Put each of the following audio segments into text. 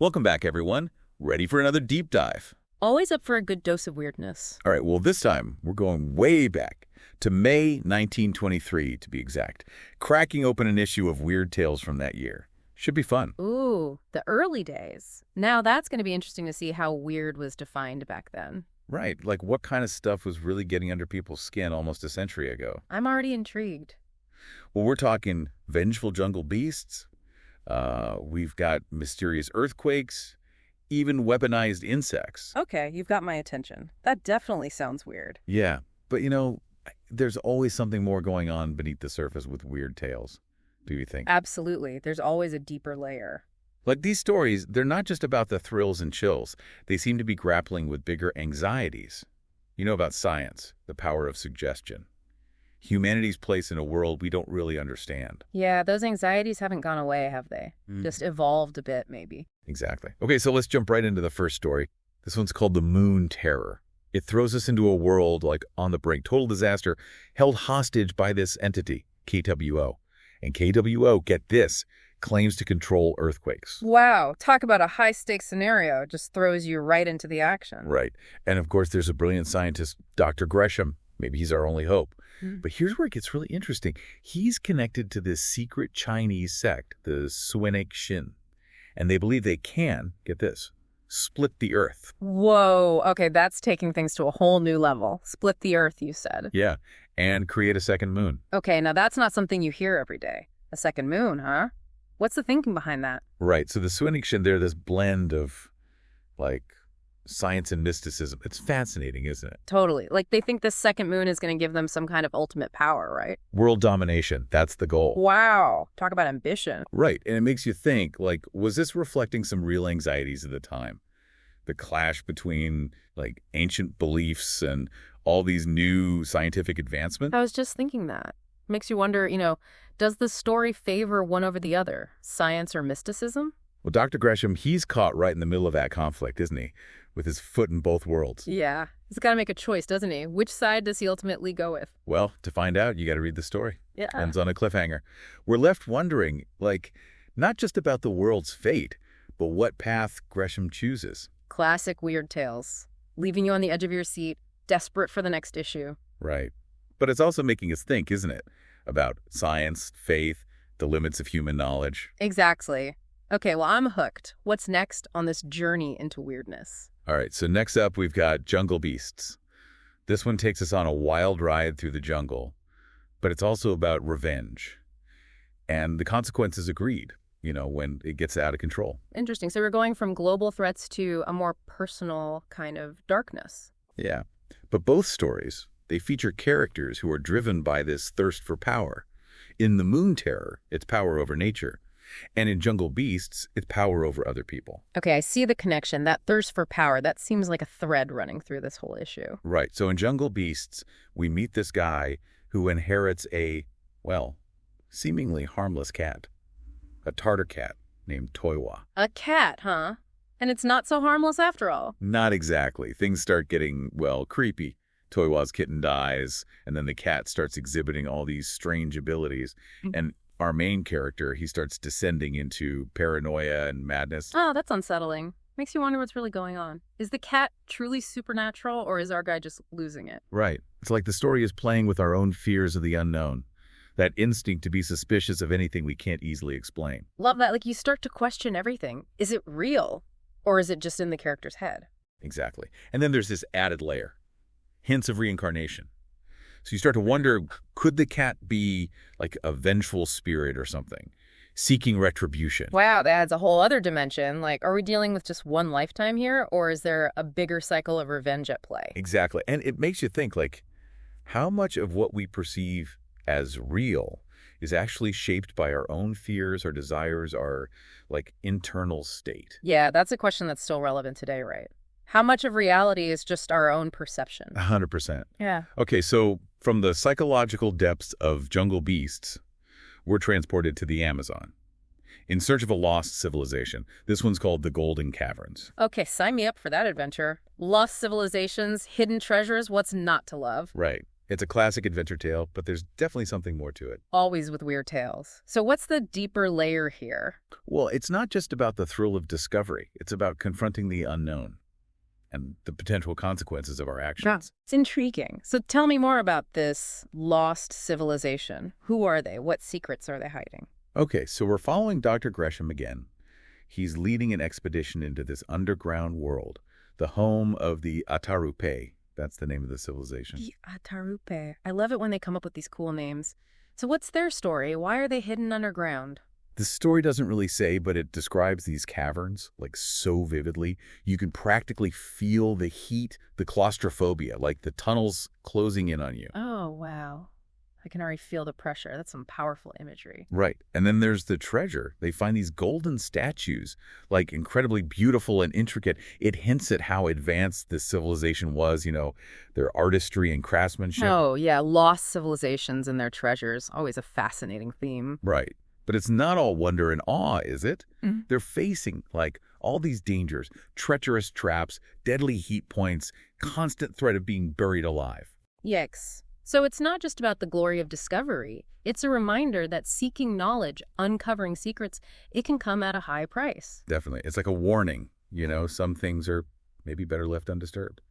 Welcome back, everyone. Ready for another deep dive? Always up for a good dose of weirdness. All right, well, this time we're going way back to May 1923, to be exact, cracking open an issue of Weird Tales from that year. Should be fun. Ooh, the early days. Now that's going to be interesting to see how weird was defined back then. Right, like what kind of stuff was really getting under people's skin almost a century ago? I'm already intrigued. Well, we're talking vengeful jungle beasts. We've got mysterious earthquakes, even weaponized insects. Okay, you've got my attention. That definitely sounds weird. Yeah, but there's always something more going on beneath the surface with Weird Tales, do you think? Absolutely. There's always a deeper layer. Like these stories, they're not just about the thrills and chills. They seem to be grappling with bigger anxieties. You know about science, the power of suggestion. Humanity's place in a world we don't really understand. Yeah, those anxieties haven't gone away, have they? Just evolved a bit, maybe. Exactly. Okay, so let's jump right into the first story. This one's called The Moon Terror. It throws us into a world like on the brink, total disaster, held hostage by this entity, KWO. And KWO, get this, claims to control earthquakes. Wow, talk about a high-stakes scenario. Just throws you right into the action. Right. And of course, there's a brilliant scientist, Dr. Gresham. Maybe he's our only hope. But here's where it gets really interesting. He's connected to this secret Chinese sect, the Suenik Shin. And they believe they can, get this, split the earth. Whoa, okay, that's taking things to a whole new level. Split the earth, you said. Yeah, and create a second moon. Okay, now that's not something you hear every day. A second moon, huh? What's the thinking behind that? Right, so the Suenik Shin, they're this blend of, science and mysticism. It's fascinating, isn't it? Totally. Like, they think this second moon is going to give them some kind of ultimate power, right? World domination, that's the goal. Wow. Talk about ambition. Right, and it makes you think, was this reflecting some real anxieties of the time? The clash between, ancient beliefs and all these new scientific advancements? I was just thinking that. Makes you wonder, does the story favor one over the other, science or mysticism? Well, Dr. Gresham, he's caught right in the middle of that conflict, isn't he? With his foot in both worlds. Yeah. He's got to make a choice, doesn't he? Which side does he ultimately go with? Well, to find out, you got to read the story. Yeah. Ends on a cliffhanger. We're left wondering, not just about the world's fate, but what path Gresham chooses. Classic Weird Tales. Leaving you on the edge of your seat, desperate for the next issue. Right. But it's also making us think, isn't it? About science, faith, the limits of human knowledge. Exactly. Okay, well, I'm hooked. What's next on this journey into weirdness? All right, so next up, we've got Jungle Beasts. This one takes us on a wild ride through the jungle, but it's also about revenge. And the consequences agreed, when it gets out of control. Interesting. So we're going from global threats to a more personal kind of darkness. Yeah, but both stories, they feature characters who are driven by this thirst for power. In The Moon Terror, it's power over nature. And in Jungle Beasts, it's power over other people. Okay, I see the connection. That thirst for power, that seems like a thread running through this whole issue. Right. So in Jungle Beasts, we meet this guy who inherits seemingly harmless cat. A Tartar cat named Toiwa. A cat, huh? And it's not so harmless after all. Not exactly. Things start getting, creepy. Toiwa's kitten dies, and then the cat starts exhibiting all these strange abilities. And our main character, he starts descending into paranoia and madness. Oh, that's unsettling. Makes you wonder what's really going on. Is the cat truly supernatural, or is our guy just losing it? Right. It's like the story is playing with our own fears of the unknown. That instinct to be suspicious of anything we can't easily explain. Love that. Like, you start to question everything. Is it real, or is it just in the character's head? Exactly. And then there's this added layer. Hints of reincarnation. So you start to wonder, could the cat be like a vengeful spirit or something, seeking retribution? Wow, that adds a whole other dimension. Like, are we dealing with just one lifetime here, or is there a bigger cycle of revenge at play? Exactly. And it makes you think, how much of what we perceive as real is actually shaped by our own fears, our desires, our, internal state? Yeah, that's a question that's still relevant today, right? How much of reality is just our own perception? 100%. Yeah. Okay, so from the psychological depths of Jungle Beasts, we're transported to the Amazon in search of a lost civilization. This one's called the Golden Caverns. Okay, sign me up for that adventure. Lost civilizations, hidden treasures, what's not to love? Right. It's a classic adventure tale, but there's definitely something more to it. Always with weird tales. So what's the deeper layer here? Well, it's not just about the thrill of discovery. It's about confronting the unknown and the potential consequences of our actions. It's intriguing. So tell me more about this lost civilization. Who are they? What secrets are they hiding? Okay, so we're following Dr. Gresham again. He's leading an expedition into this underground world, the home of the Atarupe. That's the name of the civilization. The Atarupe. I love it when they come up with these cool names. So what's their story? Why are they hidden underground? The story doesn't really say, but it describes these caverns, like, so vividly. You can practically feel the heat, the claustrophobia, like the tunnels closing in on you. Oh, wow. I can already feel the pressure. That's some powerful imagery. Right. And then there's the treasure. They find these golden statues, like incredibly beautiful and intricate. It hints at how advanced this civilization was, their artistry and craftsmanship. Oh, yeah. Lost civilizations and their treasures. Always a fascinating theme. Right. But it's not all wonder and awe, is it? Mm-hmm. They're facing, like, all these dangers, treacherous traps, deadly heat points, constant threat of being buried alive. Yikes. So it's not just about the glory of discovery. It's a reminder that seeking knowledge, uncovering secrets, it can come at a high price. Definitely. It's like a warning, some things are maybe better left undisturbed.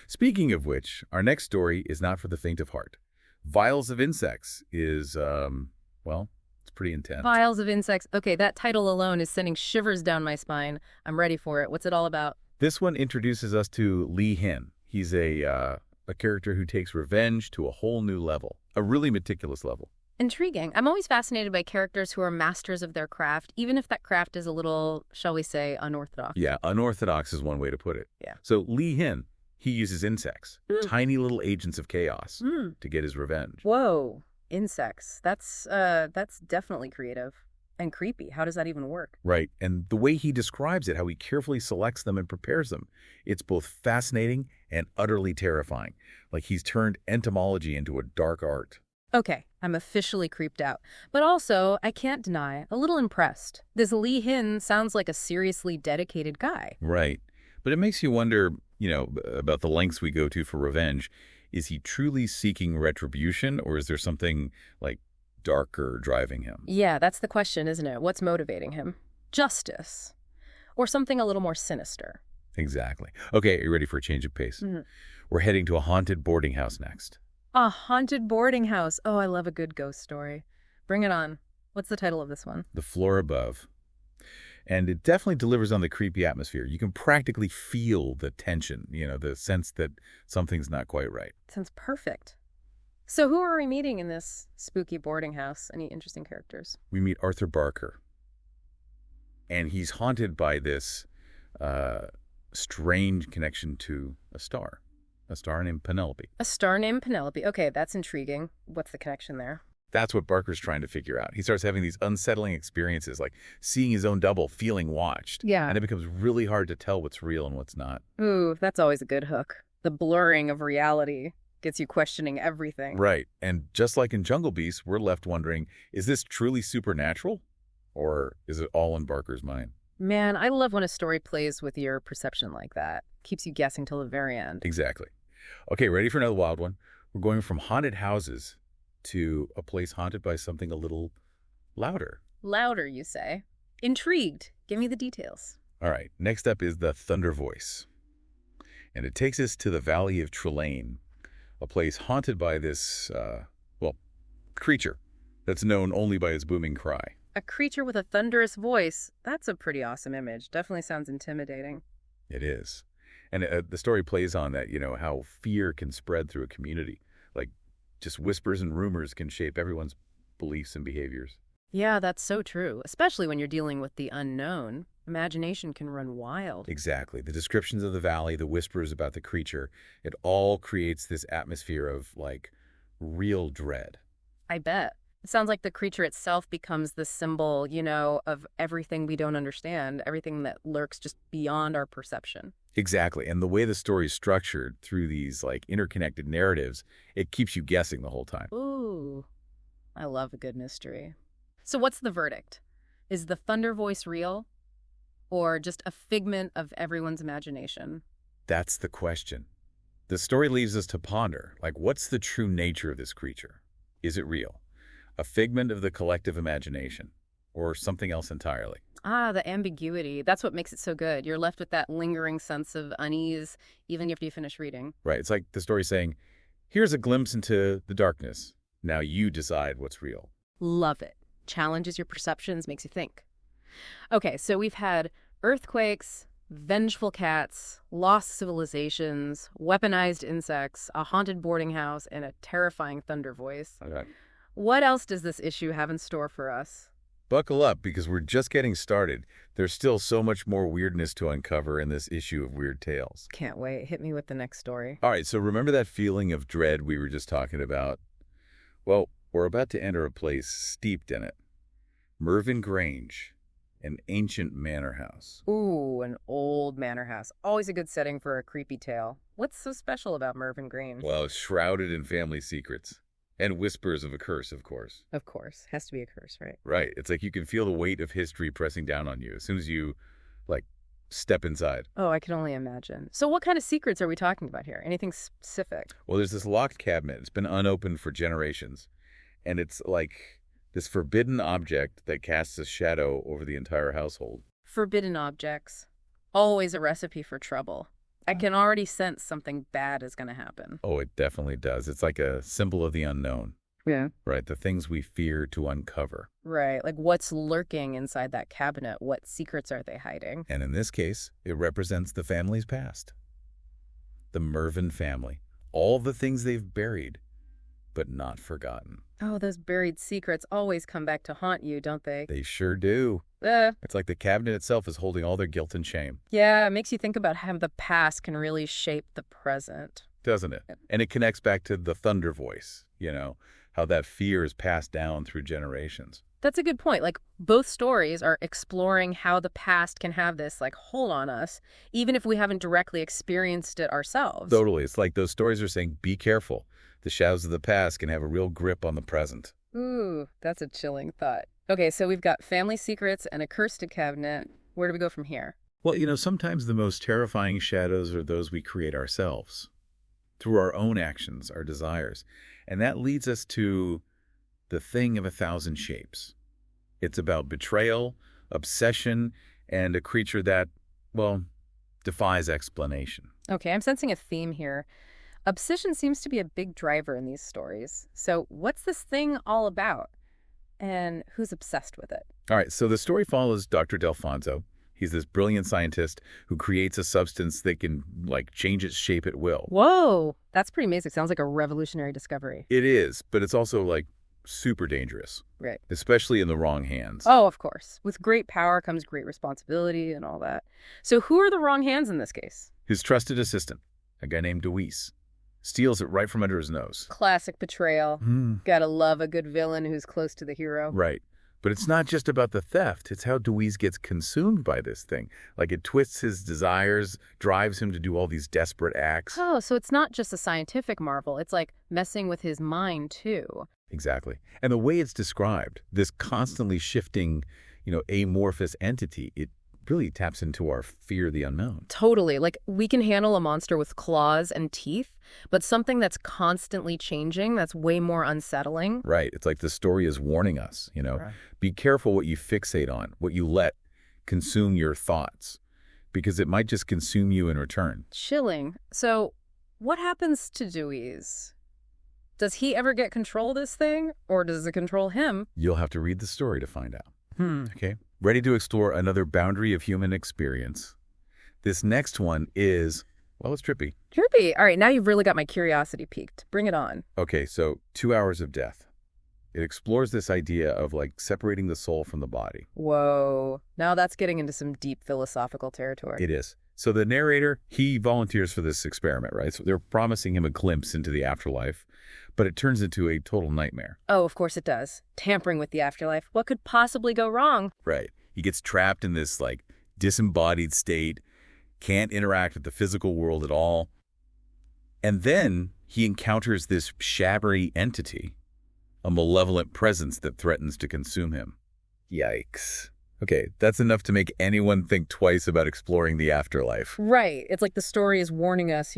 Speaking of which, our next story is not for the faint of heart. Vials of Insects is, it's pretty intense. Vials of Insects. Okay, that title alone is sending shivers down my spine. I'm ready for it. What's it all about? This one introduces us to Lee Hin. He's a character who takes revenge to a whole new level, a really meticulous level. Intriguing. I'm always fascinated by characters who are masters of their craft, even if that craft is a little, shall we say, unorthodox. Yeah, unorthodox is one way to put it. Yeah. So Lee Hin, he uses insects, tiny little agents of chaos, to get his revenge. Whoa. Insects. That's definitely creative. And creepy. How does that even work? Right. And the way he describes it, how he carefully selects them and prepares them, it's both fascinating and utterly terrifying. Like he's turned entomology into a dark art. Okay, I'm officially creeped out. But also, I can't deny, a little impressed. This Lee Hin sounds like a seriously dedicated guy. Right. But it makes you wonder, about the lengths we go to for revenge. Is he truly seeking retribution, or is there something, like, darker driving him? Yeah, that's the question, isn't it? What's motivating him? Justice. Or something a little more sinister. Exactly. Okay, are you ready for a change of pace? Mm-hmm. We're heading to a haunted boarding house next. A haunted boarding house. Oh, I love a good ghost story. Bring it on. What's the title of this one? The Floor Above. And it definitely delivers on the creepy atmosphere. You can practically feel the tension, the sense that something's not quite right. Sounds perfect. So who are we meeting in this spooky boarding house? Any interesting characters? We meet Arthur Barker. And he's haunted by this strange connection to a star named Penelope. A star named Penelope. Okay, that's intriguing. What's the connection there? That's what Barker's trying to figure out. He starts having these unsettling experiences, like seeing his own double, feeling watched. Yeah. And it becomes really hard to tell what's real and what's not. Ooh, that's always a good hook. The blurring of reality gets you questioning everything. Right. And just like in Jungle Beast, we're left wondering, is this truly supernatural? Or is it all in Barker's mind? Man, I love when a story plays with your perception like that. Keeps you guessing till the very end. Exactly. Okay, ready for another wild one? We're going from haunted houses to a place haunted by something a little louder. Louder, you say? Intrigued. Give me the details. All right, next up is the Thunder Voice. And it takes us to the Valley of Trelane, a place haunted by this, creature that's known only by its booming cry. A creature with a thunderous voice. That's a pretty awesome image. Definitely sounds intimidating. It is. And the story plays on that, how fear can spread through a community. Like, just whispers and rumors can shape everyone's beliefs and behaviors. Yeah, that's so true. Especially when you're dealing with the unknown. Imagination can run wild. Exactly. The descriptions of the valley, the whispers about the creature, it all creates this atmosphere of, like, real dread. I bet. It sounds like the creature itself becomes the symbol, of everything we don't understand, everything that lurks just beyond our perception. Exactly. And the way the story is structured through these, like, interconnected narratives, it keeps you guessing the whole time. Ooh, I love a good mystery. So what's the verdict? Is the thunder voice real? Or just a figment of everyone's imagination? That's the question. The story leaves us to ponder, like, what's the true nature of this creature? Is it real? A figment of the collective imagination? Or something else entirely? Ah, the ambiguity. That's what makes it so good. You're left with that lingering sense of unease even after you finish reading. Right, it's like the story saying, here's a glimpse into the darkness. Now you decide what's real. Love it. Challenges your perceptions, makes you think. Okay, so we've had earthquakes, vengeful cats, lost civilizations, weaponized insects, a haunted boarding house, and a terrifying thunder voice. Okay. What else does this issue have in store for us? Buckle up, because we're just getting started. There's still so much more weirdness to uncover in this issue of Weird Tales. Can't wait. Hit me with the next story. All right, so remember that feeling of dread we were just talking about? Well, we're about to enter a place steeped in it. Mervyn Grange, an ancient manor house. Ooh, an old manor house. Always a good setting for a creepy tale. What's so special about Mervyn Grange? Well, it's shrouded in family secrets. And whispers of a curse, of course. Of course. Has to be a curse, right? Right. It's like you can feel the weight of history pressing down on you as soon as you, like, step inside. Oh, I can only imagine. So what kind of secrets are we talking about here? Anything specific? Well, there's this locked cabinet. It's been unopened for generations. And it's like this forbidden object that casts a shadow over the entire household. Forbidden objects. Always a recipe for trouble. I can already sense something bad is going to happen. Oh, it definitely does. It's like a symbol of the unknown. Yeah. Right, the things we fear to uncover. Right, like what's lurking inside that cabinet? What secrets are they hiding? And in this case, it represents the family's past. The Mervyn family. All the things they've buried, but not forgotten. Oh, those buried secrets always come back to haunt you, don't they? They sure do. It's like the cabinet itself is holding all their guilt and shame. Yeah, it makes you think about how the past can really shape the present. Doesn't it? And it connects back to the thunder voice, how that fear is passed down through generations. That's a good point. Like, both stories are exploring how the past can have this, like, hold on us, even if we haven't directly experienced it ourselves. Totally. It's like those stories are saying, be careful. The shadows of the past can have a real grip on the present. Ooh, that's a chilling thought. Okay, so we've got family secrets and a cursed cabinet. Where do we go from here? Well, sometimes the most terrifying shadows are those we create ourselves, through our own actions, our desires. And that leads us to the thing of 1,000 shapes. It's about betrayal, obsession, and a creature that, well, defies explanation. Okay, I'm sensing a theme here. Obsession seems to be a big driver in these stories. So what's this thing all about? And who's obsessed with it? All right, so the story follows Dr. Delfonso. He's this brilliant scientist who creates a substance that can, change its shape at will. Whoa, that's pretty amazing. Sounds like a revolutionary discovery. It is, but it's also, super dangerous. Right. Especially in the wrong hands. Oh, of course. With great power comes great responsibility and all that. So who are the wrong hands in this case? His trusted assistant, a guy named Deweese, steals it right from under his nose. Classic betrayal. Gotta love a good villain who's close to the hero. Right. But it's not just about the theft. It's how Deweese gets consumed by this thing. It twists his desires, drives him to do all these desperate acts. Oh, so it's not just a scientific marvel. It's like messing with his mind, too. Exactly. And the way it's described, this constantly shifting, amorphous entity, it really taps into our fear of the unknown. Totally. Like, we can handle a monster with claws and teeth, but something that's constantly changing, that's way more unsettling. Right. It's like the story is warning us, Right. Be careful what you fixate on, what you let consume your thoughts, because it might just consume you in return. Chilling. So what happens to Deweese? Does he ever get control of this thing, or does it control him? You'll have to read the story to find out. Okay. Ready to explore another boundary of human experience? This next one is, well, it's trippy. Trippy. All right, now you've really got my curiosity piqued. Bring it on. Okay, so 2 Hours of Death. It explores this idea of separating the soul from the body. Whoa. Now that's getting into some deep philosophical territory. It is. So the narrator, he volunteers for this experiment, right? So they're promising him a glimpse into the afterlife, but it turns into a total nightmare. Oh, of course it does. Tampering with the afterlife. What could possibly go wrong? Right. He gets trapped in this, disembodied state, can't interact with the physical world at all. And then he encounters this shadowy entity, a malevolent presence that threatens to consume him. Yikes. Okay, that's enough to make anyone think twice about exploring the afterlife. Right. It's like the story is warning us,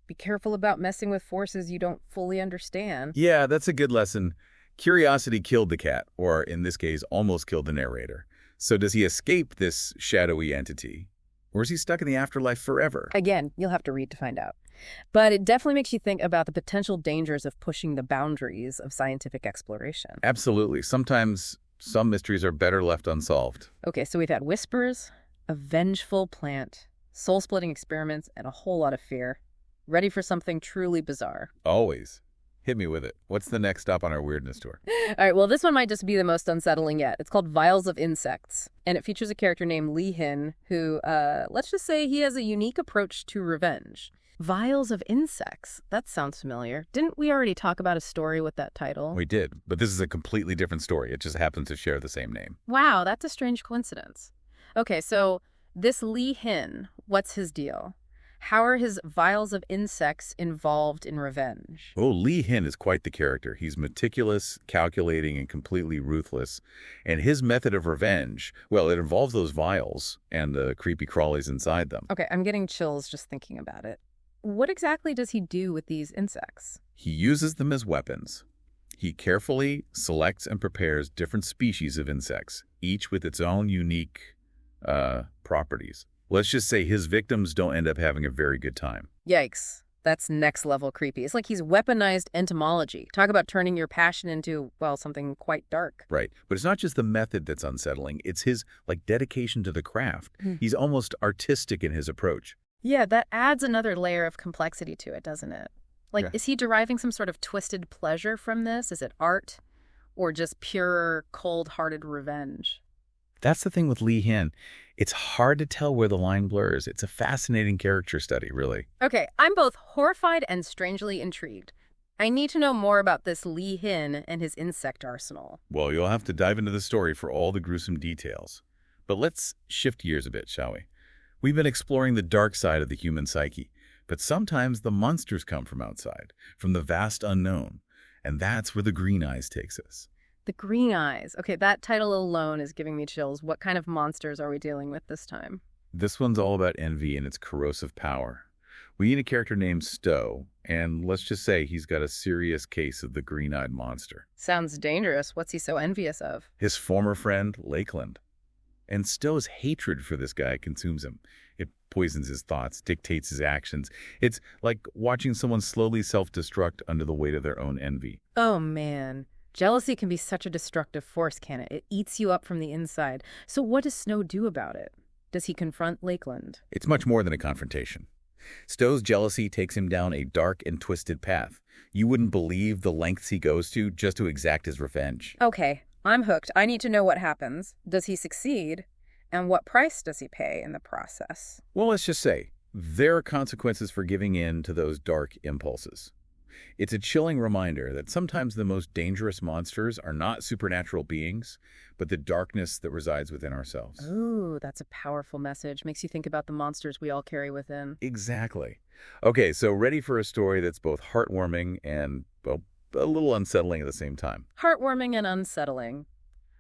Be careful about messing with forces you don't fully understand. Yeah, that's a good lesson. Curiosity killed the cat, or in this case, almost killed the narrator. So does he escape this shadowy entity? Or is he stuck in the afterlife forever? Again, you'll have to read to find out. But it definitely makes you think about the potential dangers of pushing the boundaries of scientific exploration. Absolutely. Sometimes some mysteries are better left unsolved. Okay, so we've had whispers, a vengeful plant, soul-splitting experiments, and a whole lot of fear. Ready for something truly bizarre. Always. Hit me with it. What's the next stop on our weirdness tour? All right, well, this one might just be the most unsettling yet. It's called Vials of Insects, and it features a character named Lee Hin who, let's just say he has a unique approach to revenge. Vials of Insects. That sounds familiar. Didn't we already talk about a story with that title? We did, but this is a completely different story. It just happens to share the same name. Wow, that's a strange coincidence. Okay, so this Lee Hin, what's his deal? How are his vials of insects involved in revenge? Oh, Lee Hin is quite the character. He's meticulous, calculating, and completely ruthless. And his method of revenge, well, it involves those vials and the creepy crawlies inside them. Okay, I'm getting chills just thinking about it. What exactly does he do with these insects? He uses them as weapons. He carefully selects and prepares different species of insects, each with its own unique properties. Let's just say his victims don't end up having a very good time. Yikes. That's next level creepy. It's like he's weaponized entomology. Talk about turning your passion into, well, something quite dark. Right. But it's not just the method that's unsettling. It's his, dedication to the craft. He's almost artistic in his approach. Yeah, that adds another layer of complexity to it, doesn't it? Like, Is he deriving some sort of twisted pleasure from this? Is it art? Or just pure, cold-hearted revenge? That's the thing with Lee Hin. It's hard to tell where the line blurs. It's a fascinating character study, really. Okay, I'm both horrified and strangely intrigued. I need to know more about this Lee Hin and his insect arsenal. Well, you'll have to dive into the story for all the gruesome details. But let's shift gears a bit, shall we? We've been exploring the dark side of the human psyche, but sometimes the monsters come from outside, from the vast unknown, and that's where the Green Eyes takes us. The Green Eyes. Okay, that title alone is giving me chills. What kind of monsters are we dealing with this time? This one's all about envy and its corrosive power. We need a character named Stowe, and let's just say he's got a serious case of the green-eyed monster. Sounds dangerous. What's he so envious of? His former friend, Lakeland. And Stowe's hatred for this guy consumes him. It poisons his thoughts, dictates his actions. It's like watching someone slowly self-destruct under the weight of their own envy. Oh, man. Jealousy can be such a destructive force, can it? It eats you up from the inside. So what does Snow do about it? Does he confront Lakeland? It's much more than a confrontation. Stowe's jealousy takes him down a dark and twisted path. You wouldn't believe the lengths he goes to just to exact his revenge. Okay, I'm hooked. I need to know what happens. Does he succeed? And what price does he pay in the process? Well, let's just say there are consequences for giving in to those dark impulses. It's a chilling reminder that sometimes the most dangerous monsters are not supernatural beings, but the darkness that resides within ourselves. Ooh, that's a powerful message. Makes you think about the monsters we all carry within. Exactly. Okay, so ready for a story that's both heartwarming and, well, a little unsettling at the same time. Heartwarming and unsettling.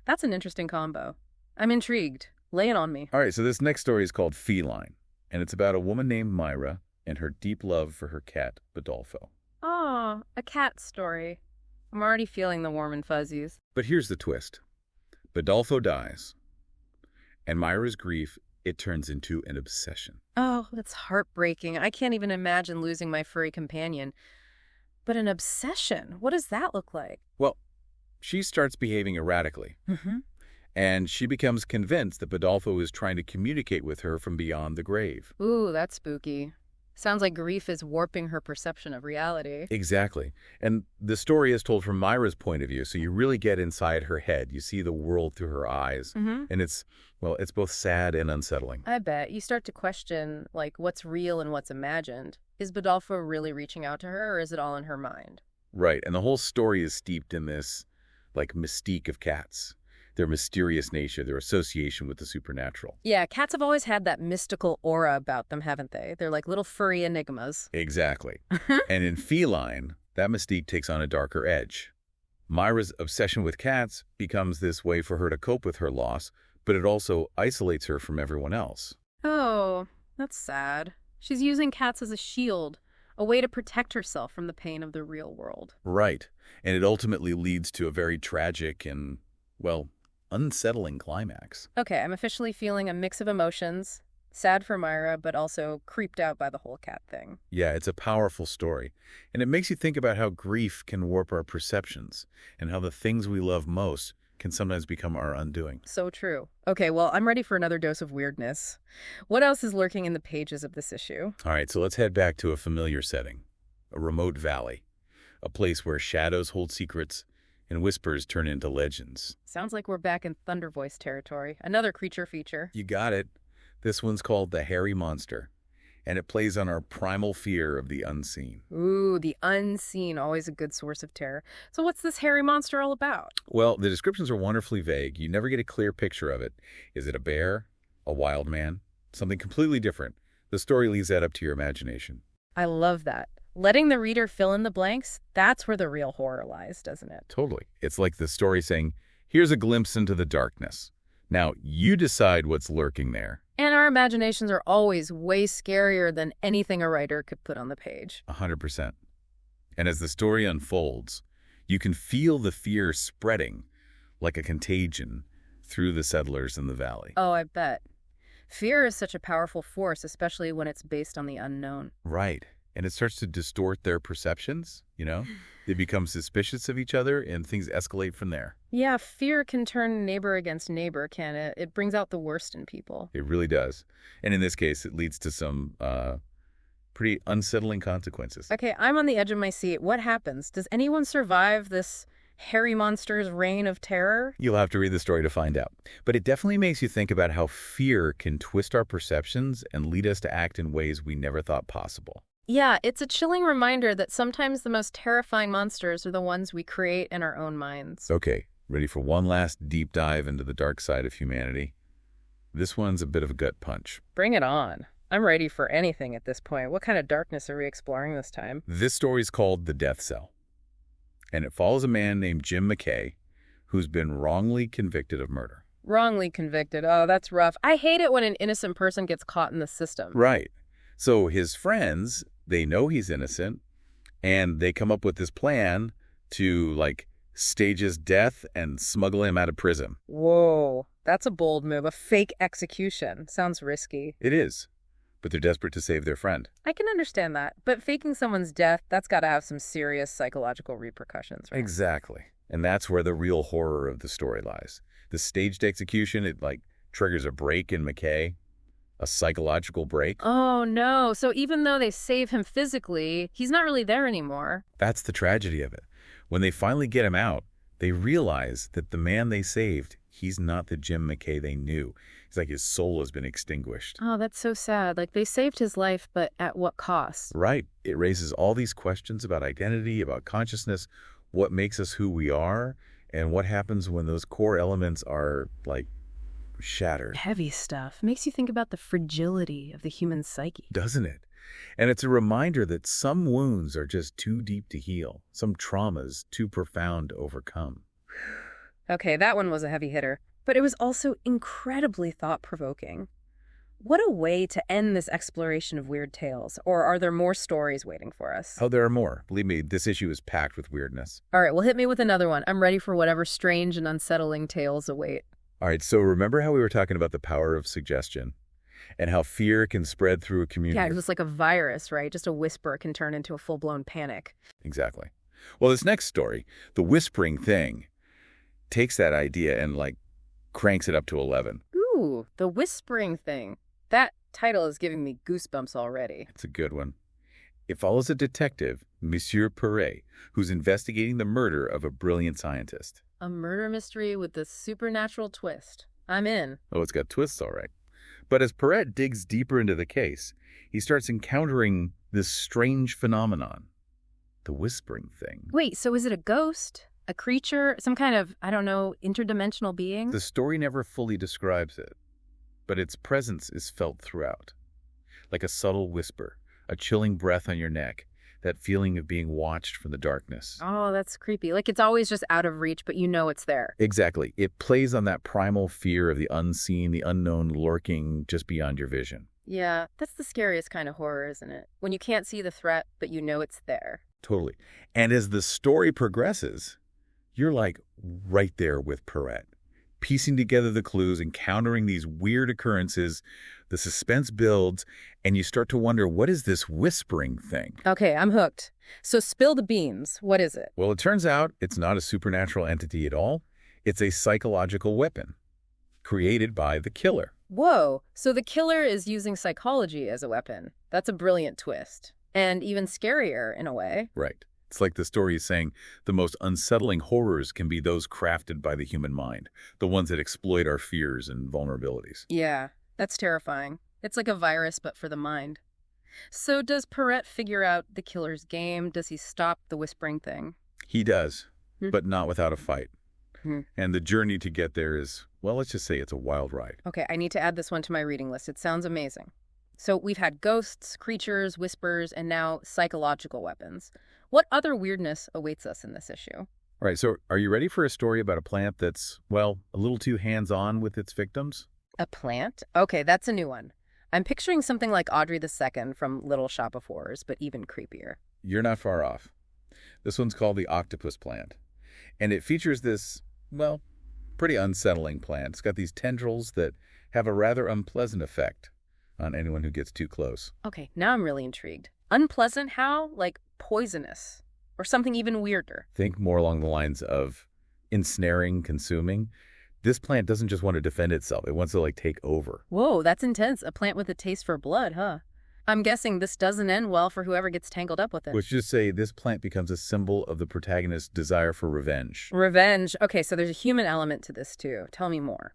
That's an interesting combo. I'm intrigued. Lay it on me. All right, so this next story is called Feline, and it's about a woman named Myra and her deep love for her cat, Badolfo. Oh, a cat story. I'm already feeling the warm and fuzzies. But here's the twist. Badolfo dies, and Myra's grief, it turns into an obsession. Oh, that's heartbreaking. I can't even imagine losing my furry companion. But an obsession, what does that look like? Well, she starts behaving erratically, and she becomes convinced that Badolfo is trying to communicate with her from beyond the grave. Ooh, that's spooky. Sounds like grief is warping her perception of reality. Exactly. And the story is told from Myra's point of view, so you really get inside her head. You see the world through her eyes. And it's both sad and unsettling. I bet. You start to question, what's real and what's imagined. Is Badolfo really reaching out to her, or is it all in her mind? Right. And the whole story is steeped in this, mystique of cats. Their mysterious nature, their association with the supernatural. Yeah, cats have always had that mystical aura about them, haven't they? They're like little furry enigmas. Exactly. And in Feline, that mystique takes on a darker edge. Myra's obsession with cats becomes this way for her to cope with her loss, but it also isolates her from everyone else. Oh, that's sad. She's using cats as a shield, a way to protect herself from the pain of the real world. Right. And it ultimately leads to a very tragic and, well, unsettling climax. Okay, I'm officially feeling a mix of emotions. Sad for Myra, but also creeped out by the whole cat thing. Yeah, it's a powerful story. And it makes you think about how grief can warp our perceptions and how the things we love most can sometimes become our undoing. So true. Okay, well, I'm ready for another dose of weirdness. What else is lurking in the pages of this issue? All right, so let's head back to a familiar setting, a remote valley, a place where shadows hold secrets and whispers turn into legends. Sounds like we're back in Thunder Voice territory. Another creature feature. You got it. This one's called The Hairy Monster, and it plays on our primal fear of the unseen. Ooh, the unseen, always a good source of terror. So what's this hairy monster all about? Well, the descriptions are wonderfully vague. You never get a clear picture of it. Is it a bear? A wild man? Something completely different? The story leaves that up to your imagination. I love that. Letting the reader fill in the blanks, that's where the real horror lies, doesn't it? Totally. It's like the story saying, here's a glimpse into the darkness. Now, you decide what's lurking there. And our imaginations are always way scarier than anything a writer could put on the page. 100%. And as the story unfolds, you can feel the fear spreading like a contagion through the settlers in the valley. Oh, I bet. Fear is such a powerful force, especially when it's based on the unknown. Right. And it starts to distort their perceptions, They become suspicious of each other, and things escalate from there. Yeah, fear can turn neighbor against neighbor, can it? It brings out the worst in people. It really does. And in this case, it leads to some pretty unsettling consequences. Okay, I'm on the edge of my seat. What happens? Does anyone survive this hairy monster's reign of terror? You'll have to read the story to find out. But it definitely makes you think about how fear can twist our perceptions and lead us to act in ways we never thought possible. Yeah, it's a chilling reminder that sometimes the most terrifying monsters are the ones we create in our own minds. Okay, ready for one last deep dive into the dark side of humanity? This one's a bit of a gut punch. Bring it on. I'm ready for anything at this point. What kind of darkness are we exploring this time? This story's called The Death Cell, and it follows a man named Jim McKay who's been wrongly convicted of murder. Wrongly convicted. Oh, that's rough. I hate it when an innocent person gets caught in the system. Right. So his friends, they know he's innocent, and they come up with this plan to, stage his death and smuggle him out of prison. Whoa, that's a bold move. A fake execution. Sounds risky. It is, but they're desperate to save their friend. I can understand that, but faking someone's death, that's got to have some serious psychological repercussions, right? Exactly. And that's where the real horror of the story lies. The staged execution, it, triggers a break in McKay. A psychological break. Oh, no. So even though they save him physically, he's not really there anymore. That's the tragedy of it. When they finally get him out, they realize that the man they saved, he's not the Jim McKay they knew. It's like his soul has been extinguished. Oh, that's so sad. Like, they saved his life, but at what cost? Right. It raises all these questions about identity, about consciousness, what makes us who we are, and what happens when those core elements are, shattered. Heavy stuff. Makes you think about the fragility of the human psyche. Doesn't it? And it's a reminder that some wounds are just too deep to heal, some traumas too profound to overcome. Okay, that one was a heavy hitter, but it was also incredibly thought-provoking. What a way to end this exploration of weird tales, or are there more stories waiting for us? Oh, there are more. Believe me, this issue is packed with weirdness. All right, well, hit me with another one. I'm ready for whatever strange and unsettling tales await. All right, so remember how we were talking about the power of suggestion and how fear can spread through a community? Yeah, it was like a virus, right? Just a whisper can turn into a full-blown panic. Exactly. Well, this next story, the whispering thing, takes that idea and, cranks it up to 11. Ooh, the whispering thing. That title is giving me goosebumps already. It's a good one. It follows a detective, Monsieur Perret, who's investigating the murder of a brilliant scientist. A murder mystery with a supernatural twist. I'm in. Oh, it's got twists, all right. But as Perret digs deeper into the case, he starts encountering this strange phenomenon, the whispering thing. Wait, so is it a ghost? A creature? Some kind of, interdimensional being? The story never fully describes it, but its presence is felt throughout. Like a subtle whisper, a chilling breath on your neck, that feeling of being watched from the darkness. Oh, that's creepy. Like it's always just out of reach, but you know it's there. Exactly. It plays on that primal fear of the unseen, the unknown lurking just beyond your vision. Yeah, that's the scariest kind of horror, isn't it? When you can't see the threat, but you know it's there. Totally. And as the story progresses, you're like right there with Perrette, piecing together the clues, encountering these weird occurrences. The suspense builds, and you start to wonder, what is this whispering thing? Okay, I'm hooked. So spill the beans. What is it? Well, it turns out it's not a supernatural entity at all. It's a psychological weapon created by the killer. Whoa, so the killer is using psychology as a weapon. That's a brilliant twist. And even scarier in a way. Right. It's like the story is saying the most unsettling horrors can be those crafted by the human mind, the ones that exploit our fears and vulnerabilities. Yeah, that's terrifying. It's like a virus, but for the mind. So does Perrette figure out the killer's game? Does he stop the whispering thing? He does, Hmm. but not without a fight. Hmm. And the journey to get there is, well, let's just say it's a wild ride. Okay, I need to add this one to my reading list. It sounds amazing. So we've had ghosts, creatures, whispers, and now psychological weapons. What other weirdness awaits us in this issue? All right, so are you ready for a story about a plant that's, well, a little too hands-on with its victims? A plant? Okay, that's a new one. I'm picturing something like Audrey II from Little Shop of Horrors, but even creepier. You're not far off. This one's called the octopus plant. And it features this, well, pretty unsettling plant. It's got these tendrils that have a rather unpleasant effect on anyone who gets too close. Okay, now I'm really intrigued. Unpleasant how? Like poisonous? Or something even weirder? Think more along the lines of ensnaring, consuming. This plant doesn't just want to defend itself. It wants to, like, take over. Whoa, that's intense. A plant with a taste for blood, huh? I'm guessing this doesn't end well for whoever gets tangled up with it. Which just say this plant becomes a symbol of the protagonist's desire for revenge. Revenge. Okay, so there's a human element to this too. Tell me more.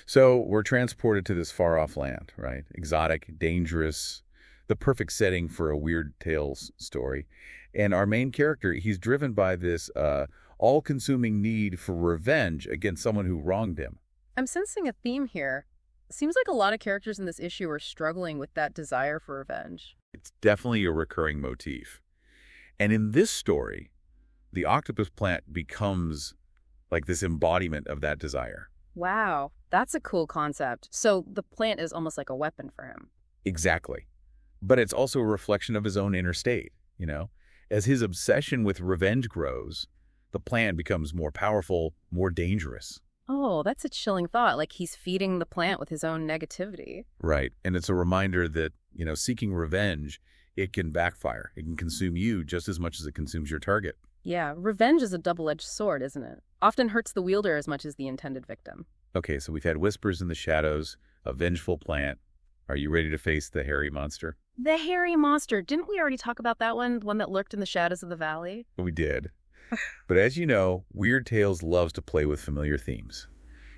So we're transported to this far-off land, right? Exotic, dangerous, the perfect setting for a weird tales story. And our main character, he's driven by this all-consuming need for revenge against someone who wronged him. I'm sensing a theme here. Seems like a lot of characters in this issue are struggling with that desire for revenge. It's definitely a recurring motif. And in this story, the octopus plant becomes like this embodiment of that desire. Wow, that's a cool concept. So the plant is almost like a weapon for him. Exactly. But it's also a reflection of his own inner state, you know? As his obsession with revenge grows, the plant becomes more powerful, more dangerous. Oh, that's a chilling thought. Like he's feeding the plant with his own negativity. Right. And it's a reminder that, seeking revenge, it can backfire. It can consume you just as much as it consumes your target. Yeah, revenge is a double-edged sword, isn't it? Often hurts the wielder as much as the intended victim. Okay, so we've had whispers in the shadows, a vengeful plant. Are you ready to face the hairy monster? The hairy monster. Didn't we already talk about that one? The one that lurked in the shadows of the valley? We did. But as you know, Weird Tales loves to play with familiar themes.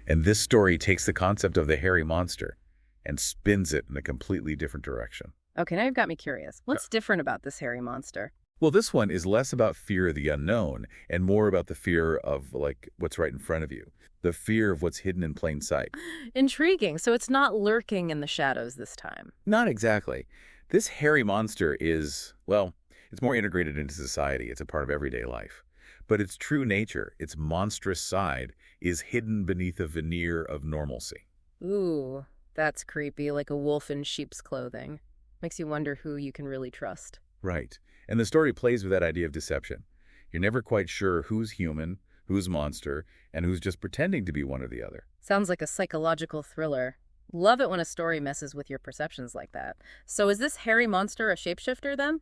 And this story takes the concept of the hairy monster and spins it in a completely different direction. Okay, now you've got me curious. What's different about this hairy monster? Well, this one is less about fear of the unknown and more about the fear of, like, what's right in front of you. The fear of what's hidden in plain sight. Intriguing. So it's not lurking in the shadows this time. Not exactly. This hairy monster is, well, it's more integrated into society. It's a part of everyday life. But its true nature, its monstrous side, is hidden beneath a veneer of normalcy. Ooh, that's creepy, like a wolf in sheep's clothing. Makes you wonder who you can really trust. Right. And the story plays with that idea of deception. You're never quite sure who's human, who's monster, and who's just pretending to be one or the other. Sounds like a psychological thriller. Love it when a story messes with your perceptions like that. So is this hairy monster a shapeshifter then?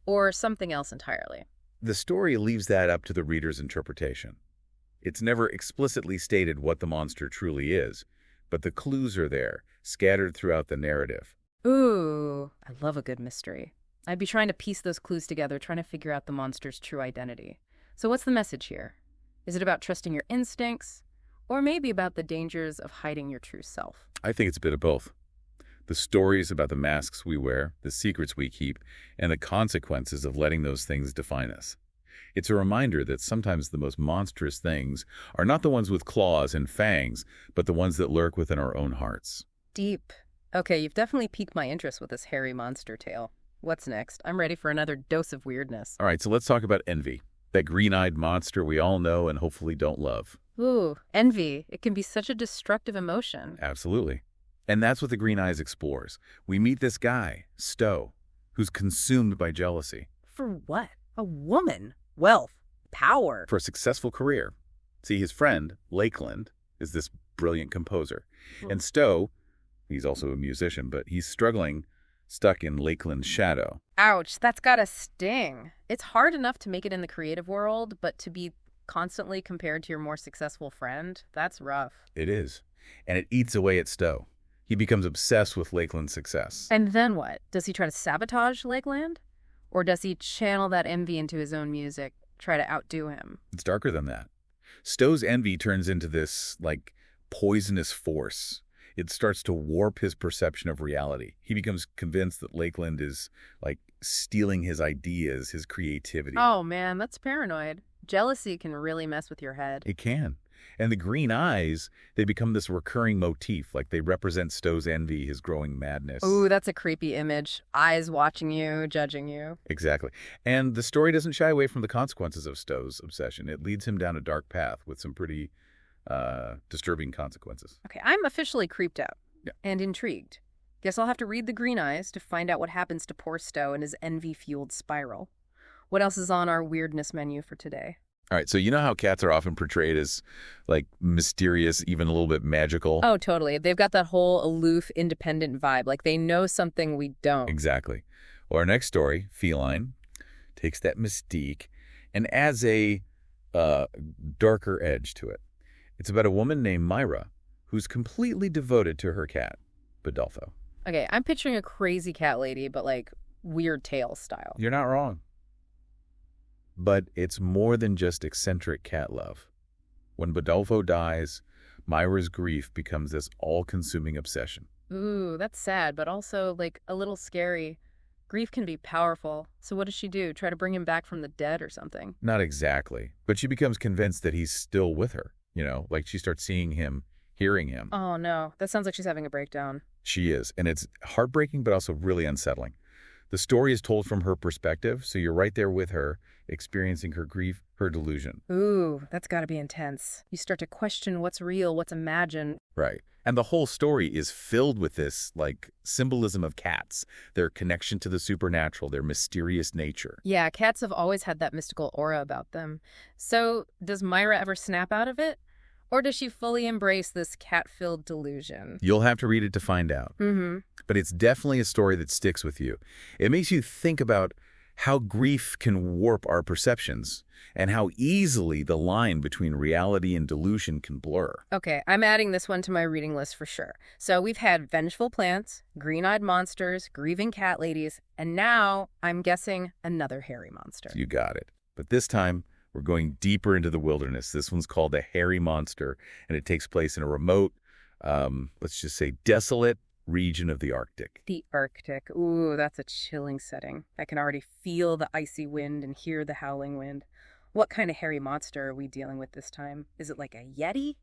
Or something else entirely? The story leaves that up to the reader's interpretation. It's never explicitly stated what the monster truly is, but the clues are there, scattered throughout the narrative. Ooh, I love a good mystery. I'd be trying to piece those clues together, trying to figure out the monster's true identity. So what's the message here? Is it about trusting your instincts? Or maybe about the dangers of hiding your true self? I think it's a bit of both. The stories about the masks we wear, the secrets we keep, and the consequences of letting those things define us. It's a reminder that sometimes the most monstrous things are not the ones with claws and fangs, but the ones that lurk within our own hearts. Deep. Okay, you've definitely piqued my interest with this hairy monster tale. What's next? I'm ready for another dose of weirdness. All right, so let's talk about envy, that green-eyed monster we all know and hopefully don't love. Ooh, envy. It can be such a destructive emotion. Absolutely. And that's what the Green Eyes explores. We meet this guy, Stowe, who's consumed by jealousy. For what? A woman, wealth, power. For a successful career. See, his friend, Lakeland, is this brilliant composer. And Stowe, he's also a musician, but he's struggling, stuck in Lakeland's shadow. Ouch, that's gotta sting. It's hard enough to make it in the creative world, but to be constantly compared to your more successful friend, that's rough. It is. And it eats away at Stowe. He becomes obsessed with Lakeland's success. And then what? Does he try to sabotage Lakeland? Or does he channel that envy into his own music, try to outdo him? It's darker than that. Stowe's envy turns into this, poisonous force. It starts to warp his perception of reality. He becomes convinced that Lakeland is, stealing his ideas, his creativity. Oh, man, that's paranoid. Jealousy can really mess with your head. It can. And the Green Eyes, they become this recurring motif. They represent Stowe's envy, his growing madness. Ooh, that's a creepy image. Eyes watching you, judging you. Exactly. And the story doesn't shy away from the consequences of Stowe's obsession. It leads him down a dark path with some pretty disturbing consequences. Okay, I'm officially creeped out. Yeah. And intrigued. Guess I'll have to read The Green Eyes to find out what happens to poor Stowe and his envy-fueled spiral. What else is on our weirdness menu for today? All right, so you know how cats are often portrayed as, mysterious, even a little bit magical? Oh, totally. They've got that whole aloof, independent vibe. They know something we don't. Exactly. Well, our next story, Feline, takes that mystique and adds a darker edge to it. It's about a woman named Myra who's completely devoted to her cat, Badolfo. Okay, I'm picturing a crazy cat lady, but Weird Tales style. You're not wrong. But it's more than just eccentric cat love. When Badolfo dies, Myra's grief becomes this all-consuming obsession. Ooh, that's sad, but also, a little scary. Grief can be powerful. So what does she do? Try to bring him back from the dead or something? Not exactly. But she becomes convinced that he's still with her. She starts seeing him, hearing him. Oh, no. That sounds like she's having a breakdown. She is. And it's heartbreaking, but also really unsettling. The story is told from her perspective, so you're right there with her, experiencing her grief, her delusion. Ooh, that's got to be intense. You start to question what's real, what's imagined. Right. And the whole story is filled with this, symbolism of cats, their connection to the supernatural, their mysterious nature. Yeah, cats have always had that mystical aura about them. So, does Myra ever snap out of it? Or does she fully embrace this cat-filled delusion? You'll have to read it to find out. Mm-hmm. But it's definitely a story that sticks with you. It makes you think about how grief can warp our perceptions and how easily the line between reality and delusion can blur. Okay, I'm adding this one to my reading list for sure. So we've had vengeful plants, green-eyed monsters, grieving cat ladies, and now I'm guessing another hairy monster. You got it. But this time, we're going deeper into the wilderness. This one's called the Hairy Monster, and it takes place in a remote, let's just say desolate region of the Arctic. The Arctic. Ooh, that's a chilling setting. I can already feel the icy wind and hear the howling wind. What kind of hairy monster are we dealing with this time? Is it like a Yeti?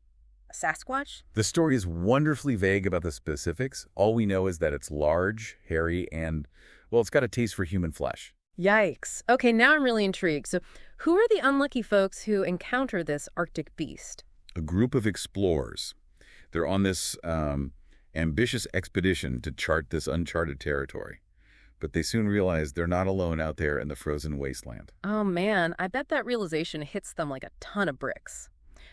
A Sasquatch? The story is wonderfully vague about the specifics. All we know is that it's large, hairy, and, it's got a taste for human flesh. Yikes. Okay, now I'm really intrigued. So who are the unlucky folks who encounter this Arctic beast? A group of explorers. They're on this ambitious expedition to chart this uncharted territory. But they soon realize they're not alone out there in the frozen wasteland. Oh man, I bet that realization hits them like a ton of bricks.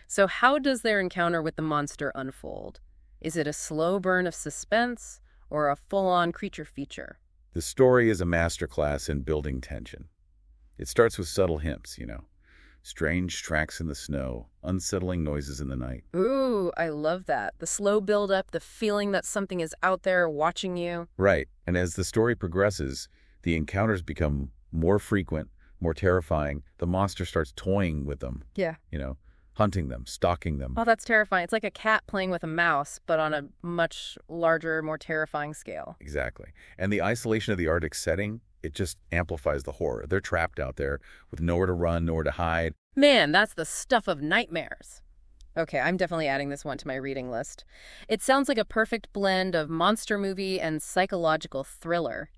So how does their encounter with the monster unfold? Is it a slow burn of suspense or a full-on creature feature? The story is a masterclass in building tension. It starts with subtle hints, strange tracks in the snow, unsettling noises in the night. Ooh, I love that. The slow build-up, the feeling that something is out there watching you. Right. And as the story progresses, the encounters become more frequent, more terrifying. The monster starts toying with them. Yeah. Hunting them, stalking them. Oh, that's terrifying. It's like a cat playing with a mouse, but on a much larger, more terrifying scale. Exactly. And the isolation of the Arctic setting, it just amplifies the horror. They're trapped out there with nowhere to run, nowhere to hide. Man, that's the stuff of nightmares. Okay, I'm definitely adding this one to my reading list. It sounds like a perfect blend of monster movie and psychological thriller.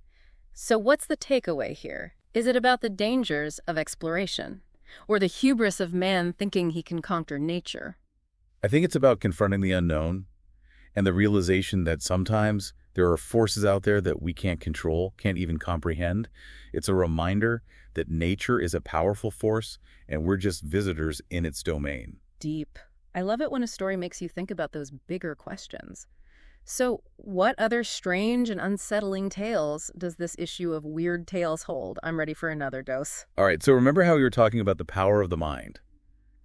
So what's the takeaway here? Is it about the dangers of exploration? Or the hubris of man thinking he can conquer nature? I think it's about confronting the unknown And the realization that sometimes there are forces out there that we can't control, can't even comprehend. It's a reminder that nature is a powerful force and we're just visitors in its domain. Deep. I love it when a story makes you think about those bigger questions. So, what other strange and unsettling tales does this issue of Weird Tales hold? I'm ready for another dose. All right, so remember how we were talking about the power of the mind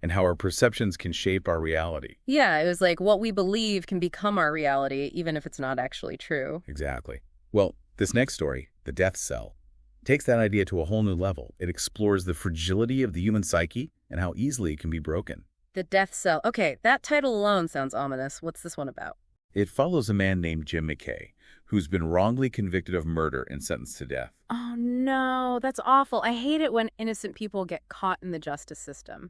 and how our perceptions can shape our reality? Yeah, it was like what we believe can become our reality, even if it's not actually true. Exactly. Well, this next story, The Death Cell, takes that idea to a whole new level. It explores the fragility of the human psyche and how easily it can be broken. The Death Cell. Okay, that title alone sounds ominous. What's this one about? It follows a man named Jim McKay, who's been wrongly convicted of murder and sentenced to death. Oh no, that's awful. I hate it when innocent people get caught in the justice system.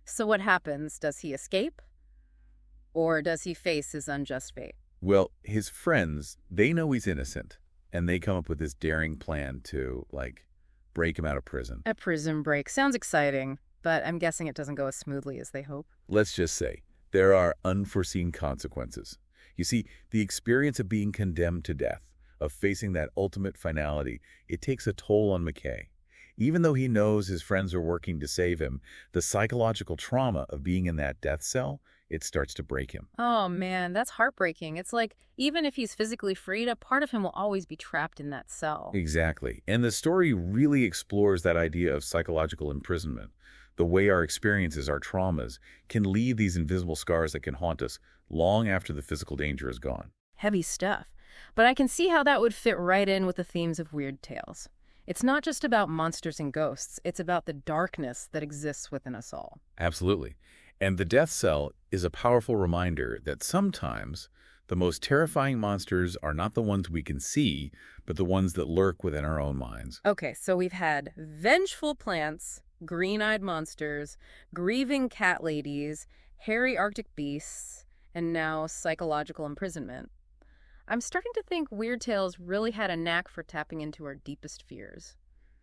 So what happens? Does he escape? Or does he face his unjust fate? Well, his friends, they know he's innocent, and they come up with this daring plan to, break him out of prison. A prison break. Sounds exciting, but I'm guessing it doesn't go as smoothly as they hope. Let's just say, there are unforeseen consequences. You see, the experience of being condemned to death, of facing that ultimate finality, it takes a toll on McKay. Even though he knows his friends are working to save him, the psychological trauma of being in that death cell, it starts to break him. Oh man, that's heartbreaking. It's like, even if he's physically freed, a part of him will always be trapped in that cell. Exactly. And the story really explores that idea of psychological imprisonment. The way our experiences, our traumas, can leave these invisible scars that can haunt us long after the physical danger is gone. Heavy stuff. But I can see how that would fit right in with the themes of Weird Tales. It's not just about monsters and ghosts, it's about the darkness that exists within us all. Absolutely. And the death cell is a powerful reminder that sometimes the most terrifying monsters are not the ones we can see, but the ones that lurk within our own minds. Okay, so we've had vengeful plants, green-eyed monsters, grieving cat ladies, hairy Arctic beasts, and now psychological imprisonment. I'm starting to think Weird Tales really had a knack for tapping into our deepest fears.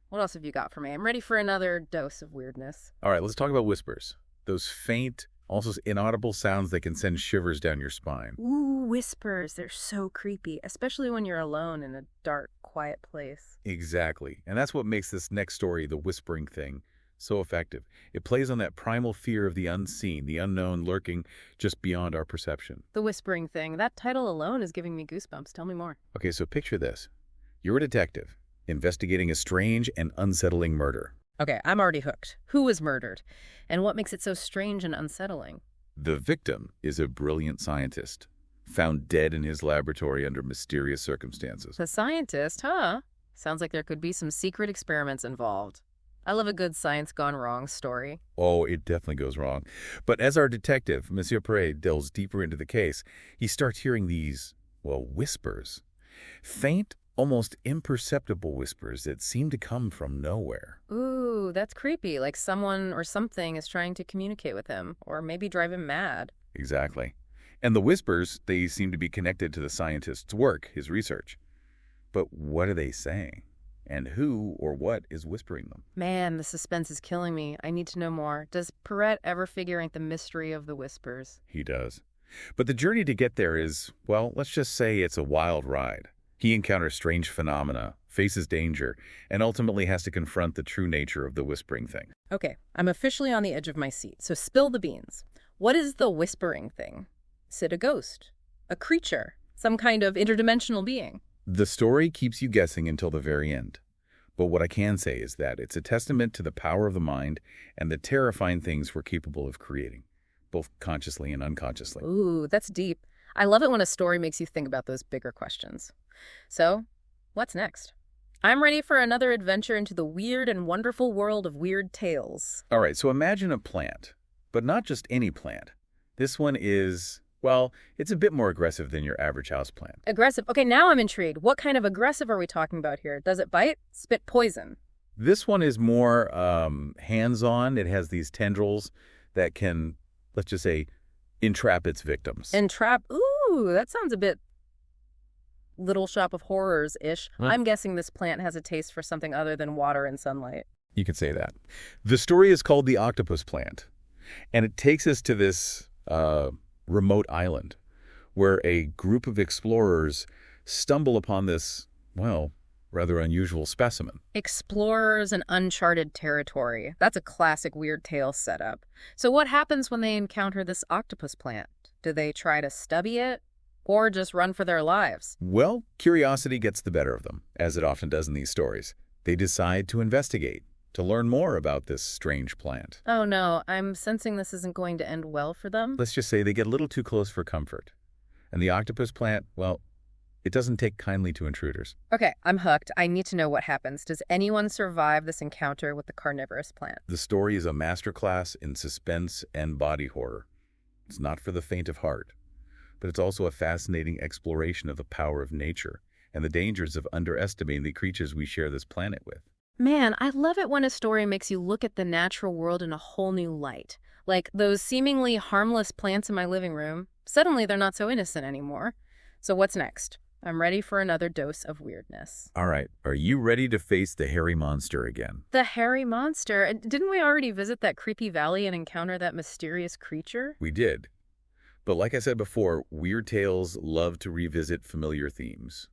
What else have you got for me? I'm ready for another dose of weirdness. All right, let's talk about whispers. Those faint, almost inaudible sounds that can send shivers down your spine. Ooh, whispers. They're so creepy, especially when you're alone in a dark, quiet place. Exactly. And that's what makes this next story, The Whispering Thing, so effective. It plays on that primal fear of the unseen, the unknown lurking just beyond our perception. The Whispering Thing. That title alone is giving me goosebumps. Tell me more. Okay, so picture this. You're a detective investigating a strange and unsettling murder. Okay, I'm already hooked. Who was murdered? And what makes it so strange and unsettling? The victim is a brilliant scientist, found dead in his laboratory under mysterious circumstances. The scientist, huh? Sounds like there could be some secret experiments involved. I love a good science gone wrong story. Oh, it definitely goes wrong. But as our detective, Monsieur Perret, delves deeper into the case, he starts hearing these, whispers. Faint, almost imperceptible whispers that seem to come from nowhere. Ooh, that's creepy. Like someone or something is trying to communicate with him, or maybe drive him mad. Exactly. And the whispers, they seem to be connected to the scientist's work, his research. But what are they saying? And who or what is whispering them? Man, the suspense is killing me. I need to know more. Does Perret ever figure out the mystery of the whispers? He does. But the journey to get there is, let's just say it's a wild ride. He encounters strange phenomena, faces danger, and ultimately has to confront the true nature of the whispering thing. Okay, I'm officially on the edge of my seat, so spill the beans. What is the whispering thing? Is it a ghost? A creature? Some kind of interdimensional being? The story keeps you guessing until the very end. But what I can say is that it's a testament to the power of the mind and the terrifying things we're capable of creating, both consciously and unconsciously. Ooh, that's deep. I love it when a story makes you think about those bigger questions. So, what's next? I'm ready for another adventure into the weird and wonderful world of Weird Tales. All right, so imagine a plant, but not just any plant. This one is, it's a bit more aggressive than your average houseplant. Aggressive? Okay, now I'm intrigued. What kind of aggressive are we talking about here? Does it bite? Spit poison? This one is more hands-on. It has these tendrils that can, let's just say, entrap its victims. Entrap? Ooh, that sounds a bit Little Shop of Horrors-ish. Huh? I'm guessing this plant has a taste for something other than water and sunlight. You could say that. The story is called The Octopus Plant, and it takes us to this remote island where a group of explorers stumble upon this, well, rather unusual specimen. Explorers and uncharted territory. That's a classic Weird Tales setup. So what happens when they encounter this octopus plant? Do they try to study it or just run for their lives? Well, curiosity gets the better of them, as it often does in these stories. They decide to investigate, to learn more about this strange plant. Oh no, I'm sensing this isn't going to end well for them. Let's just say they get a little too close for comfort. And the octopus plant, well, it doesn't take kindly to intruders. Okay, I'm hooked. I need to know what happens. Does anyone survive this encounter with the carnivorous plant? The story is a masterclass in suspense and body horror. It's not for the faint of heart, but it's also a fascinating exploration of the power of nature and the dangers of underestimating the creatures we share this planet with. Man, I love it when a story makes you look at the natural world in a whole new light. Like those seemingly harmless plants in my living room. Suddenly they're not so innocent anymore. So what's next? I'm ready for another dose of weirdness. All right, are you ready to face the hairy monster again? The hairy monster? Didn't we already visit that creepy valley and encounter that mysterious creature? We did. But like I said before, Weird Tales love to revisit familiar themes,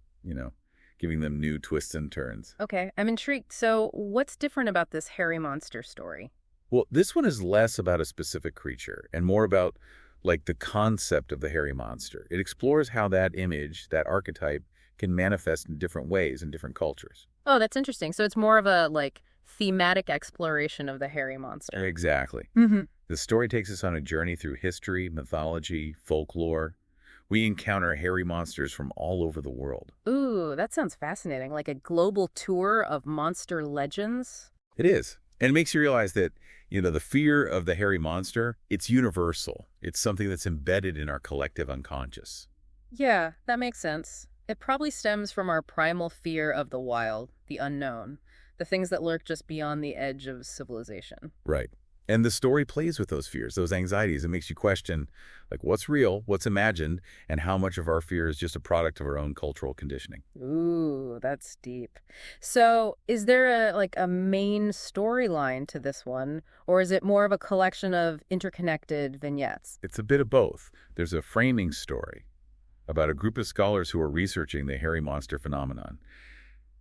giving them new twists and turns. Okay, I'm intrigued. So what's different about this hairy monster story? Well, this one is less about a specific creature and more about the concept of the hairy monster. It explores how that image, that archetype, can manifest in different ways in different cultures. Oh, that's interesting. So it's more of a, thematic exploration of the hairy monster. Exactly. Mm-hmm. The story takes us on a journey through history, mythology, folklore. We encounter hairy monsters from all over the world. Ooh, that sounds fascinating. Like a global tour of monster legends? It is. And it makes you realize that, the fear of the hairy monster, it's universal. It's something that's embedded in our collective unconscious. Yeah, that makes sense. It probably stems from our primal fear of the wild, the unknown, the things that lurk just beyond the edge of civilization. Right. And the story plays with those fears, those anxieties. It makes you question, what's real, what's imagined, and how much of our fear is just a product of our own cultural conditioning. Ooh, that's deep. So is there a main storyline to this one, or is it more of a collection of interconnected vignettes? It's a bit of both. There's a framing story about a group of scholars who are researching the hairy monster phenomenon.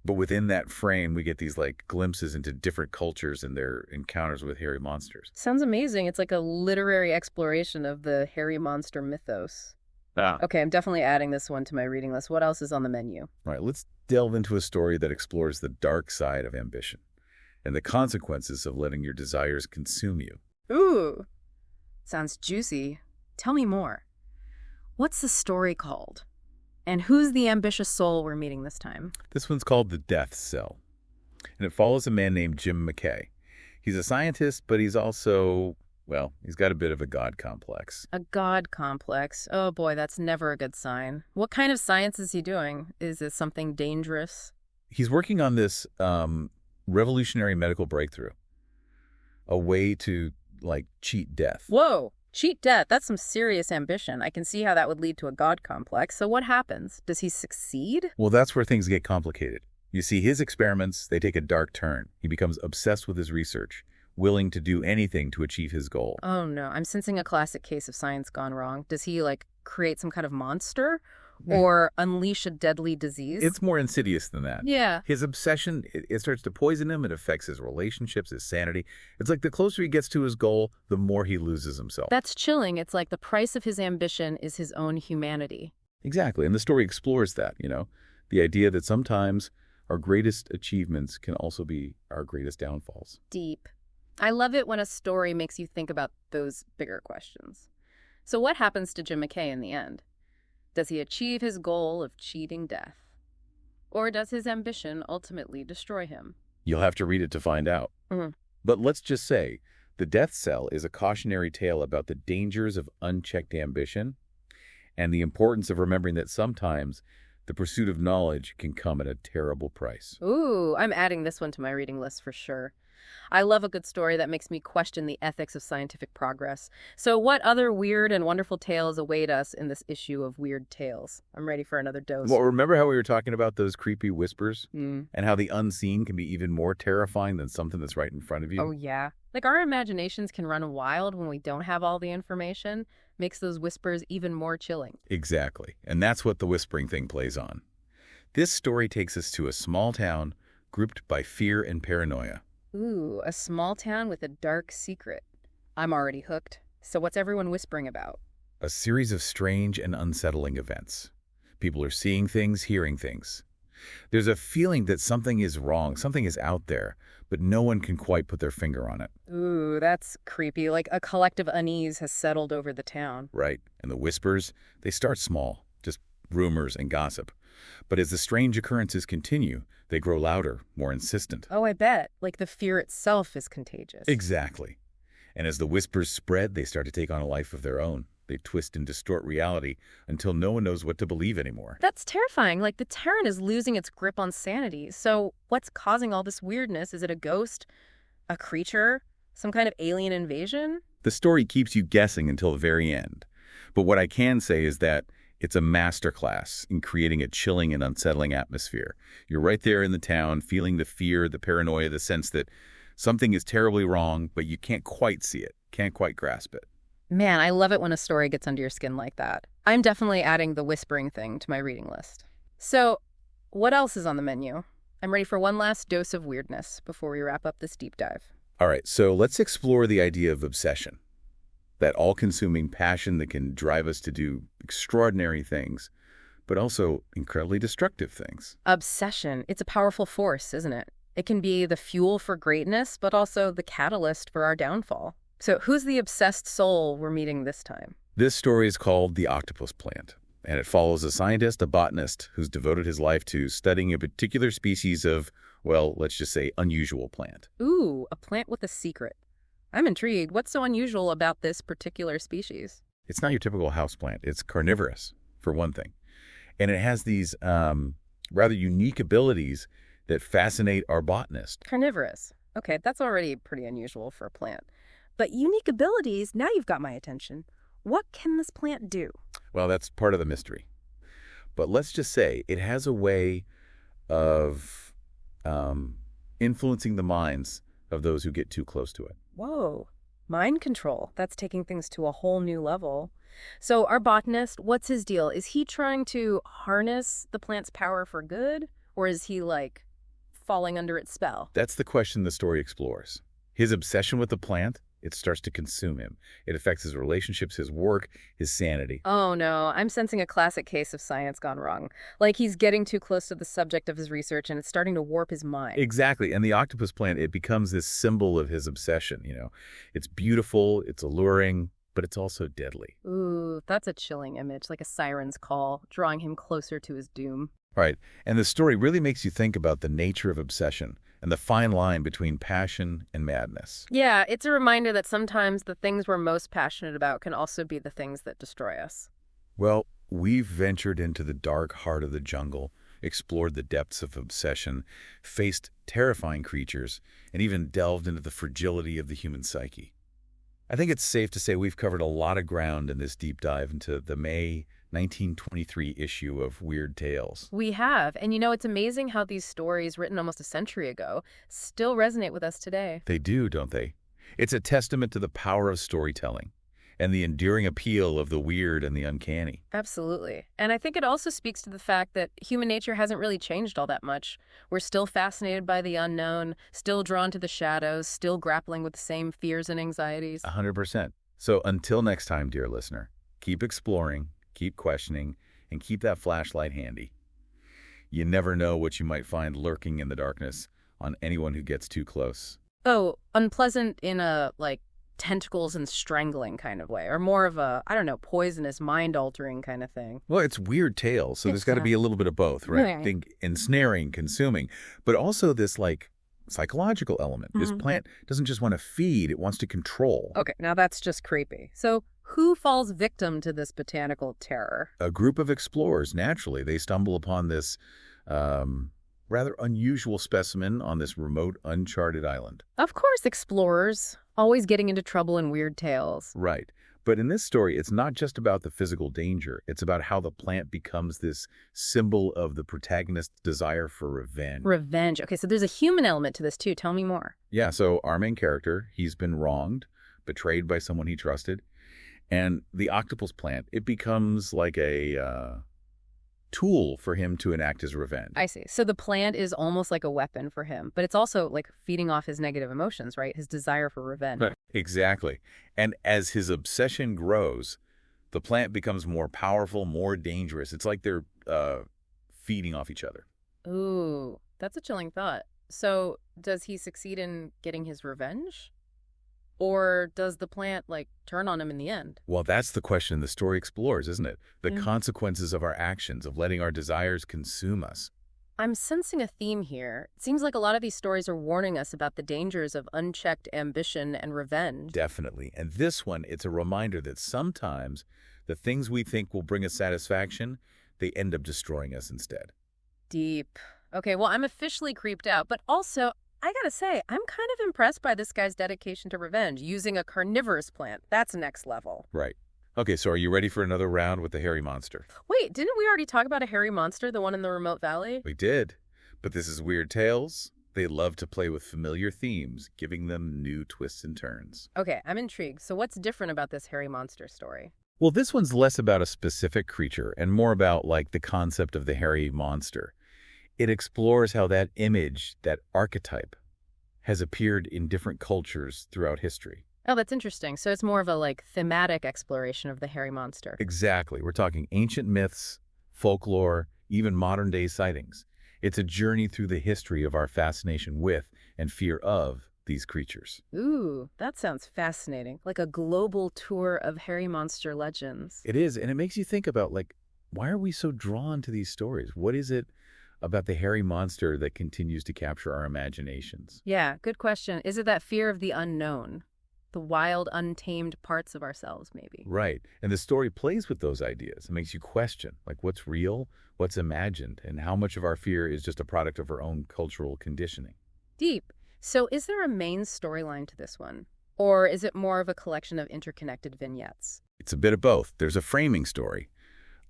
But within that frame, we get these glimpses into different cultures and their encounters with hairy monsters. Sounds amazing. It's like a literary exploration of the hairy monster mythos. Ah. Okay, I'm definitely adding this one to my reading list. What else is on the menu? All right, let's delve into a story that explores the dark side of ambition and the consequences of letting your desires consume you. Ooh, sounds juicy. Tell me more. What's the story called? And who's the ambitious soul we're meeting this time? This one's called The Death Cell, and it follows a man named Jim McKay. He's a scientist, but he's also, he's got a bit of a god complex. A god complex? Oh boy, that's never a good sign. What kind of science is he doing? Is it something dangerous? He's working on this revolutionary medical breakthrough, a way to, cheat death. Whoa! Cheat death, that's some serious ambition. I can see how that would lead to a god complex. So what happens? Does he succeed? Well, that's where things get complicated. You see, his experiments, they take a dark turn. He becomes obsessed with his research, willing to do anything to achieve his goal. Oh no, I'm sensing a classic case of science gone wrong. Does he, create some kind of monster? Or unleash a deadly disease? It's more insidious than that. Yeah. His obsession, it starts to poison him. It affects his relationships, his sanity. It's like the closer he gets to his goal, the more he loses himself. That's chilling. It's like the price of his ambition is his own humanity. Exactly. And the story explores that, the idea that sometimes our greatest achievements can also be our greatest downfalls. Deep. I love it when a story makes you think about those bigger questions. So what happens to Jim McKay in the end? Does he achieve his goal of cheating death? Or does his ambition ultimately destroy him? You'll have to read it to find out. Mm-hmm. But let's just say, The Death Cell is a cautionary tale about the dangers of unchecked ambition and the importance of remembering that sometimes the pursuit of knowledge can come at a terrible price. Ooh, I'm adding this one to my reading list for sure. I love a good story that makes me question the ethics of scientific progress. So what other weird and wonderful tales await us in this issue of Weird Tales? I'm ready for another dose. Well, remember how we were talking about those creepy whispers? Mm. And how the unseen can be even more terrifying than something that's right in front of you? Oh, yeah. Our imaginations can run wild when we don't have all the information. makes those whispers even more chilling. Exactly. And that's what the whispering thing plays on. This story takes us to a small town grouped by fear and paranoia. Ooh, a small town with a dark secret. I'm already hooked. So what's everyone whispering about? A series of strange and unsettling events. People are seeing things, hearing things. There's a feeling that something is wrong, something is out there, but no one can quite put their finger on it. Ooh, that's creepy. Like a collective unease has settled over the town. Right. And the whispers, they start small, just rumors and gossip. But as the strange occurrences continue, they grow louder, more insistent. Oh, I bet. Like the fear itself is contagious. Exactly. And as the whispers spread, they start to take on a life of their own. They twist and distort reality until no one knows what to believe anymore. That's terrifying. Like the Terran is losing its grip on sanity. So what's causing all this weirdness? Is it a ghost? A creature? Some kind of alien invasion? The story keeps you guessing until the very end. But what I can say is that it's a masterclass in creating a chilling and unsettling atmosphere. You're right there in the town, feeling the fear, the paranoia, the sense that something is terribly wrong, but you can't quite see it, can't quite grasp it. Man, I love it when a story gets under your skin like that. I'm definitely adding the whispering thing to my reading list. So, what else is on the menu? I'm ready for one last dose of weirdness before we wrap up this deep dive. All right, so let's explore the idea of obsession. That all-consuming passion that can drive us to do extraordinary things, but also incredibly destructive things. Obsession. It's a powerful force, isn't it? It can be the fuel for greatness, but also the catalyst for our downfall. So who's the obsessed soul we're meeting this time? This story is called The Octopus Plant, and it follows a scientist, a botanist, who's devoted his life to studying a particular species of, well, let's just say unusual plant. Ooh, a plant with a secret. I'm intrigued. What's so unusual about this particular species? It's not your typical houseplant. It's carnivorous, for one thing. And it has these rather unique abilities that fascinate our botanist. Carnivorous. Okay, that's already pretty unusual for a plant. But unique abilities, now you've got my attention. What can this plant do? Well, that's part of the mystery. But let's just say it has a way of influencing the minds of those who get too close to it. Whoa, mind control. That's taking things to a whole new level. So our botanist, what's his deal? Is he trying to harness the plant's power for good? Or is he, like, falling under its spell? That's the question the story explores. His obsession with the plant, it starts to consume him. It affects his relationships, his work, his sanity. Oh no, I'm sensing a classic case of science gone wrong. Like he's getting too close to the subject of his research and it's starting to warp his mind. Exactly. And the octopus plant, it becomes this symbol of his obsession, It's beautiful, it's alluring, but it's also deadly. Ooh, that's a chilling image, like a siren's call, drawing him closer to his doom. Right. And the story really makes you think about the nature of obsession and the fine line between passion and madness. Yeah, it's a reminder that sometimes the things we're most passionate about can also be the things that destroy us. Well, we've ventured into the dark heart of the jungle, explored the depths of obsession, faced terrifying creatures, and even delved into the fragility of the human psyche. I think it's safe to say we've covered a lot of ground in this deep dive into the May 1923 issue of Weird Tales. We have. And it's amazing how these stories, written almost a century ago, still resonate with us today. They do, don't they? It's a testament to the power of storytelling and the enduring appeal of the weird and the uncanny. Absolutely. And I think it also speaks to the fact that human nature hasn't really changed all that much. We're still fascinated by the unknown, still drawn to the shadows, still grappling with the same fears and anxieties. 100%. So until next time, dear listener, keep exploring, keep questioning, and keep that flashlight handy. You never know what you might find lurking in the darkness on anyone who gets too close. Oh, unpleasant in a, tentacles and strangling kind of way, or more of a, poisonous, mind-altering kind of thing. Well, it's Weird Tales, so there's got to be a little bit of both, right? Right. Think ensnaring, consuming, but also this, psychological element. This plant doesn't just want to feed, it wants to control. Okay, now that's just creepy. So who falls victim to this botanical terror? A group of explorers, naturally, they stumble upon this rather unusual specimen on this remote, uncharted island. Of course, explorers, always getting into trouble in Weird Tales. Right. But in this story, it's not just about the physical danger. It's about how the plant becomes this symbol of the protagonist's desire for revenge. Revenge. Okay, so there's a human element to this, too. Tell me more. Yeah, so our main character, he's been wronged, betrayed by someone he trusted, And the octopus plant, it becomes like a tool for him to enact his revenge. I see. So the plant is almost like a weapon for him, but it's also like feeding off his negative emotions, right? His desire for revenge. Right. Exactly. And as his obsession grows, the plant becomes more powerful, more dangerous. It's like they're feeding off each other. Ooh, that's a chilling thought. So does he succeed in getting his revenge? Or does the plant, like, turn on him in the end? Well, that's the question the story explores, isn't it? The Mhm. consequences of our actions, of letting our desires consume us. I'm sensing a theme here. It seems like a lot of these stories are warning us about the dangers of unchecked ambition and revenge. Definitely. And this one, it's a reminder that sometimes the things we think will bring us satisfaction, they end up destroying us instead. Deep. Okay, well, I'm officially creeped out, but also, I gotta say, I'm kind of impressed by this guy's dedication to revenge, using a carnivorous plant. That's next level. Right. Okay, so are you ready for another round with the hairy monster? Wait, didn't we already talk about a hairy monster, the one in the remote valley? We did. But this is Weird Tales. They love to play with familiar themes, giving them new twists and turns. Okay, I'm intrigued. So what's different about this hairy monster story? Well, this one's less about a specific creature and more about, like, the concept of the hairy monster. It explores how that image, that archetype, has appeared in different cultures throughout history. Oh, that's interesting. So it's more of a, like, thematic exploration of the hairy monster. Exactly. We're talking ancient myths, folklore, even modern-day sightings. It's a journey through the history of our fascination with and fear of these creatures. Ooh, that sounds fascinating. Like a global tour of hairy monster legends. It is, and it makes you think about, like, why are we so drawn to these stories? What is it about the hairy monster that continues to capture our imaginations? Yeah, good question. Is it that fear of the unknown? The wild, untamed parts of ourselves, maybe? Right. And the story plays with those ideas. It makes you question, like, what's real, what's imagined, and how much of our fear is just a product of our own cultural conditioning. Deep. So is there a main storyline to this one? Or is it more of a collection of interconnected vignettes? It's a bit of both. There's a framing story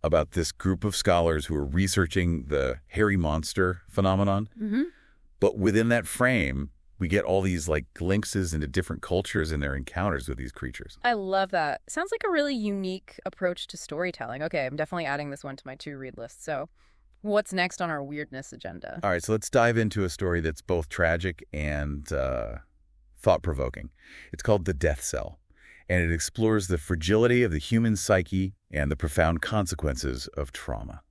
about this group of scholars who are researching the hairy monster phenomenon. Mm-hmm. But within that frame, we get all these, like, glimpses into different cultures and their encounters with these creatures. I love that. Sounds like a really unique approach to storytelling. Okay, I'm definitely adding this one to my to-read list. So what's next on our weirdness agenda? All right, so let's dive into a story that's both tragic and thought-provoking. It's called The Death Cell, and it explores the fragility of the human psyche and the profound consequences of trauma.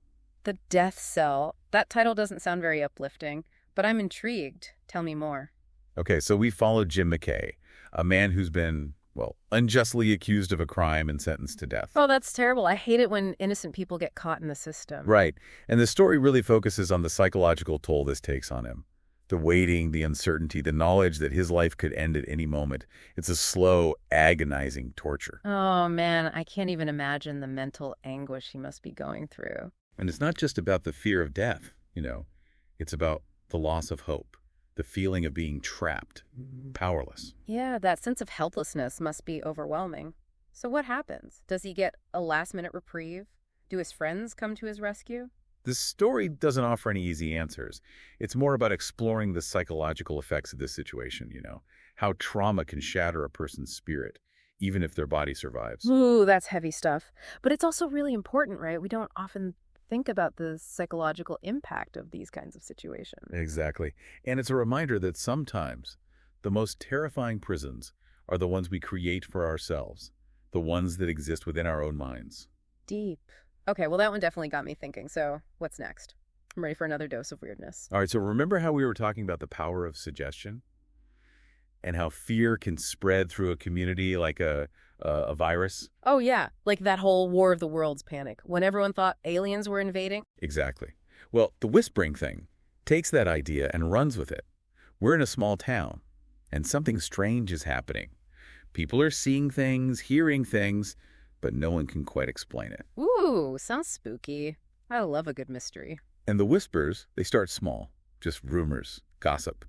The Death Cell. That title doesn't sound very uplifting, but I'm intrigued. Tell me more. Okay, so we follow Jim McKay, a man who's been, well, unjustly accused of a crime and sentenced to death. Oh, that's terrible. I hate it when innocent people get caught in the system. Right, and the story really focuses on the psychological toll this takes on him. The waiting, the uncertainty, the knowledge that his life could end at any moment. It's a slow, agonizing torture. Oh, man, I can't even imagine the mental anguish he must be going through. And it's not just about the fear of death, It's about the loss of hope, the feeling of being trapped, powerless. Yeah, that sense of helplessness must be overwhelming. So what happens? Does he get a last-minute reprieve? Do his friends come to his rescue? This story doesn't offer any easy answers. It's more about exploring the psychological effects of this situation, how trauma can shatter a person's spirit, even if their body survives. Ooh, that's heavy stuff. But it's also really important, right? We don't often think about the psychological impact of these kinds of situations. Exactly. And it's a reminder that sometimes the most terrifying prisons are the ones we create for ourselves, the ones that exist within our own minds. Deep. Okay, well, that one definitely got me thinking. So what's next? I'm ready for another dose of weirdness. All right, so remember how we were talking about the power of suggestion and how fear can spread through a community like a virus? Oh, yeah, like that whole War of the Worlds panic, when everyone thought aliens were invading. Exactly. Well, the whispering thing takes that idea and runs with it. We're in a small town, and something strange is happening. People are seeing things, hearing things, but no one can quite explain it. Ooh, sounds spooky. I love a good mystery. And the whispers, they start small, just rumors, gossip.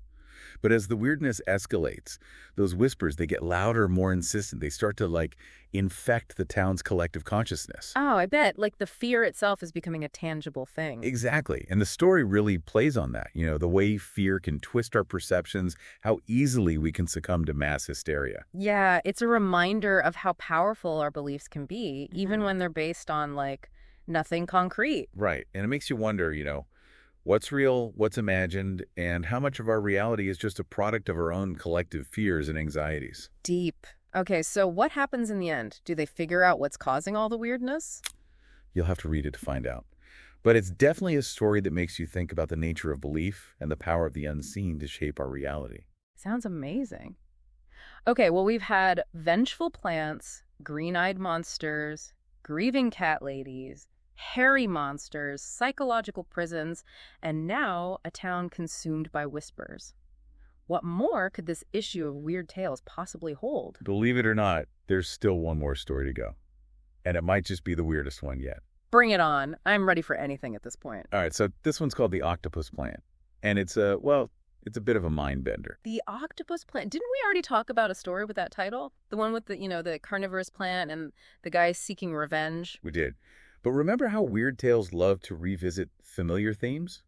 But as the weirdness escalates, those whispers, they get louder, more insistent. They start to, like, infect the town's collective consciousness. Oh, I bet. Like the fear itself is becoming a tangible thing. Exactly. And the story really plays on that. The way fear can twist our perceptions, how easily we can succumb to mass hysteria. Yeah, it's a reminder of how powerful our beliefs can be, even when they're based on, like, nothing concrete. Right. And it makes you wonder, what's real, what's imagined, and how much of our reality is just a product of our own collective fears and anxieties. Deep. Okay, so what happens in the end? Do they figure out what's causing all the weirdness? You'll have to read it to find out. But it's definitely a story that makes you think about the nature of belief and the power of the unseen to shape our reality. Sounds amazing. Okay, well, we've had vengeful plants, green-eyed monsters, grieving cat ladies, hairy monsters, psychological prisons, and now a town consumed by whispers. What more could this issue of weird tales possibly hold? Believe it or not, there's still one more story to go. And it might just be the weirdest one yet. Bring it on. I'm ready for anything at this point. All right, so this one's called the octopus plant. And it's a bit of a mind bender. The octopus plant. Didn't we already talk about a story with that title? The one with the carnivorous plant and the guy seeking revenge? We did. But remember how weird tales love to revisit familiar themes?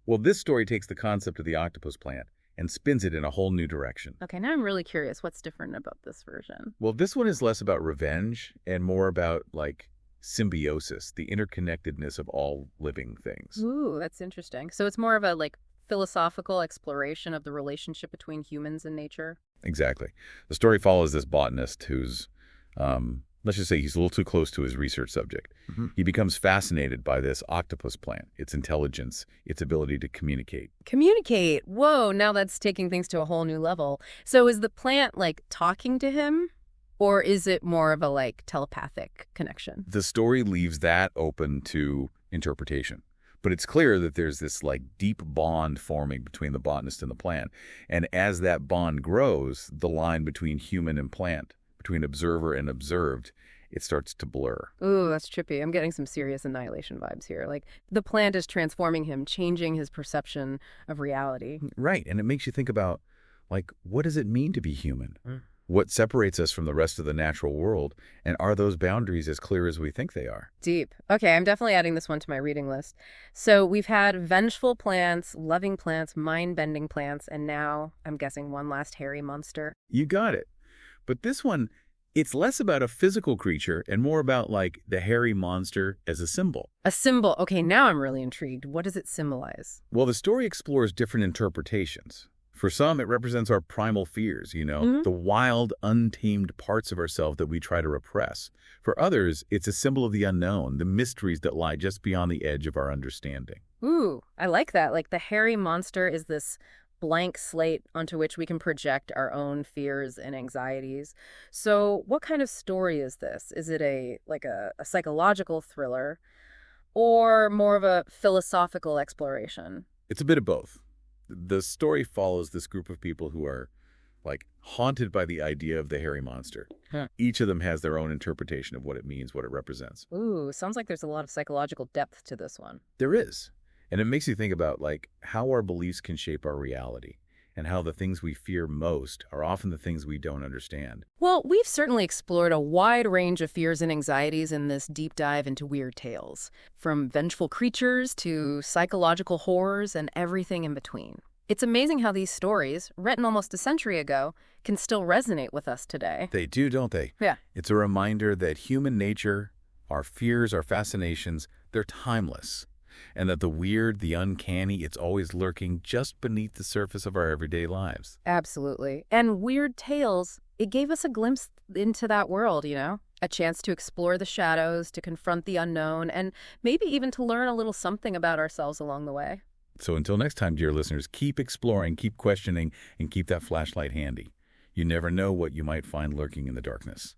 Well, this story takes the concept of the octopus plant and spins it in a whole new direction. Okay, now I'm really curious. What's different about this version? Well, this one is less about revenge and more about, like, symbiosis, the interconnectedness of all living things. Ooh, that's interesting. So it's more of a, like, philosophical exploration of the relationship between humans and nature? Exactly. The story follows this botanist who's, let's just say he's a little too close to his research subject. He becomes fascinated by this octopus plant, its intelligence, its ability to communicate. Communicate. Whoa, now that's taking things to a whole new level. So is the plant, like, talking to him? Or is it more of a, like, telepathic connection? The story leaves that open to interpretation. But it's clear that there's this, like, deep bond forming between the botanist and the plant. And as that bond grows, the line between human and plant, between observer and observed, it starts to blur. Ooh, that's trippy. I'm getting some serious Annihilation vibes here. Like, the plant is transforming him, changing his perception of reality. Right. And it makes you think about, like, what does it mean to be human? What separates us from the rest of the natural world? And are those boundaries as clear as we think they are? Deep. Okay, I'm definitely adding this one to my reading list. So we've had vengeful plants, loving plants, mind-bending plants, and now, I'm guessing, one last hairy monster. You got it. But this one, it's less about a physical creature and more about, like, the hairy monster as a symbol. A symbol. Okay, now I'm really intrigued. What does it symbolize? Well, the story explores different interpretations. For some, it represents our primal fears, the wild, untamed parts of ourselves that we try to repress. For others, it's a symbol of the unknown, the mysteries that lie just beyond the edge of our understanding. Ooh, I like that. Like, the hairy monster is this blank slate onto which we can project our own fears and anxieties. So what kind of story is this? Is it a psychological thriller or more of a philosophical exploration? It's a bit of both. The story follows this group of people who are, like, haunted by the idea of the hairy monster. Each of them has their own interpretation of what it means, what it represents. Ooh, sounds like there's a lot of psychological depth to this one. There is. And it makes you think about, like, how our beliefs can shape our reality and how the things we fear most are often the things we don't understand. Well, we've certainly explored a wide range of fears and anxieties in this deep dive into weird tales, from vengeful creatures to psychological horrors and everything in between. It's amazing how these stories, written almost a century ago, can still resonate with us today. They do, don't they? Yeah. It's a reminder that human nature, our fears, our fascinations, they're timeless. And that the weird, the uncanny, it's always lurking just beneath the surface of our everyday lives. Absolutely. And weird tales, it gave us a glimpse into that world, a chance to explore the shadows, to confront the unknown, and maybe even to learn a little something about ourselves along the way. So until next time, dear listeners, keep exploring, keep questioning, and keep that flashlight handy. You never know what you might find lurking in the darkness.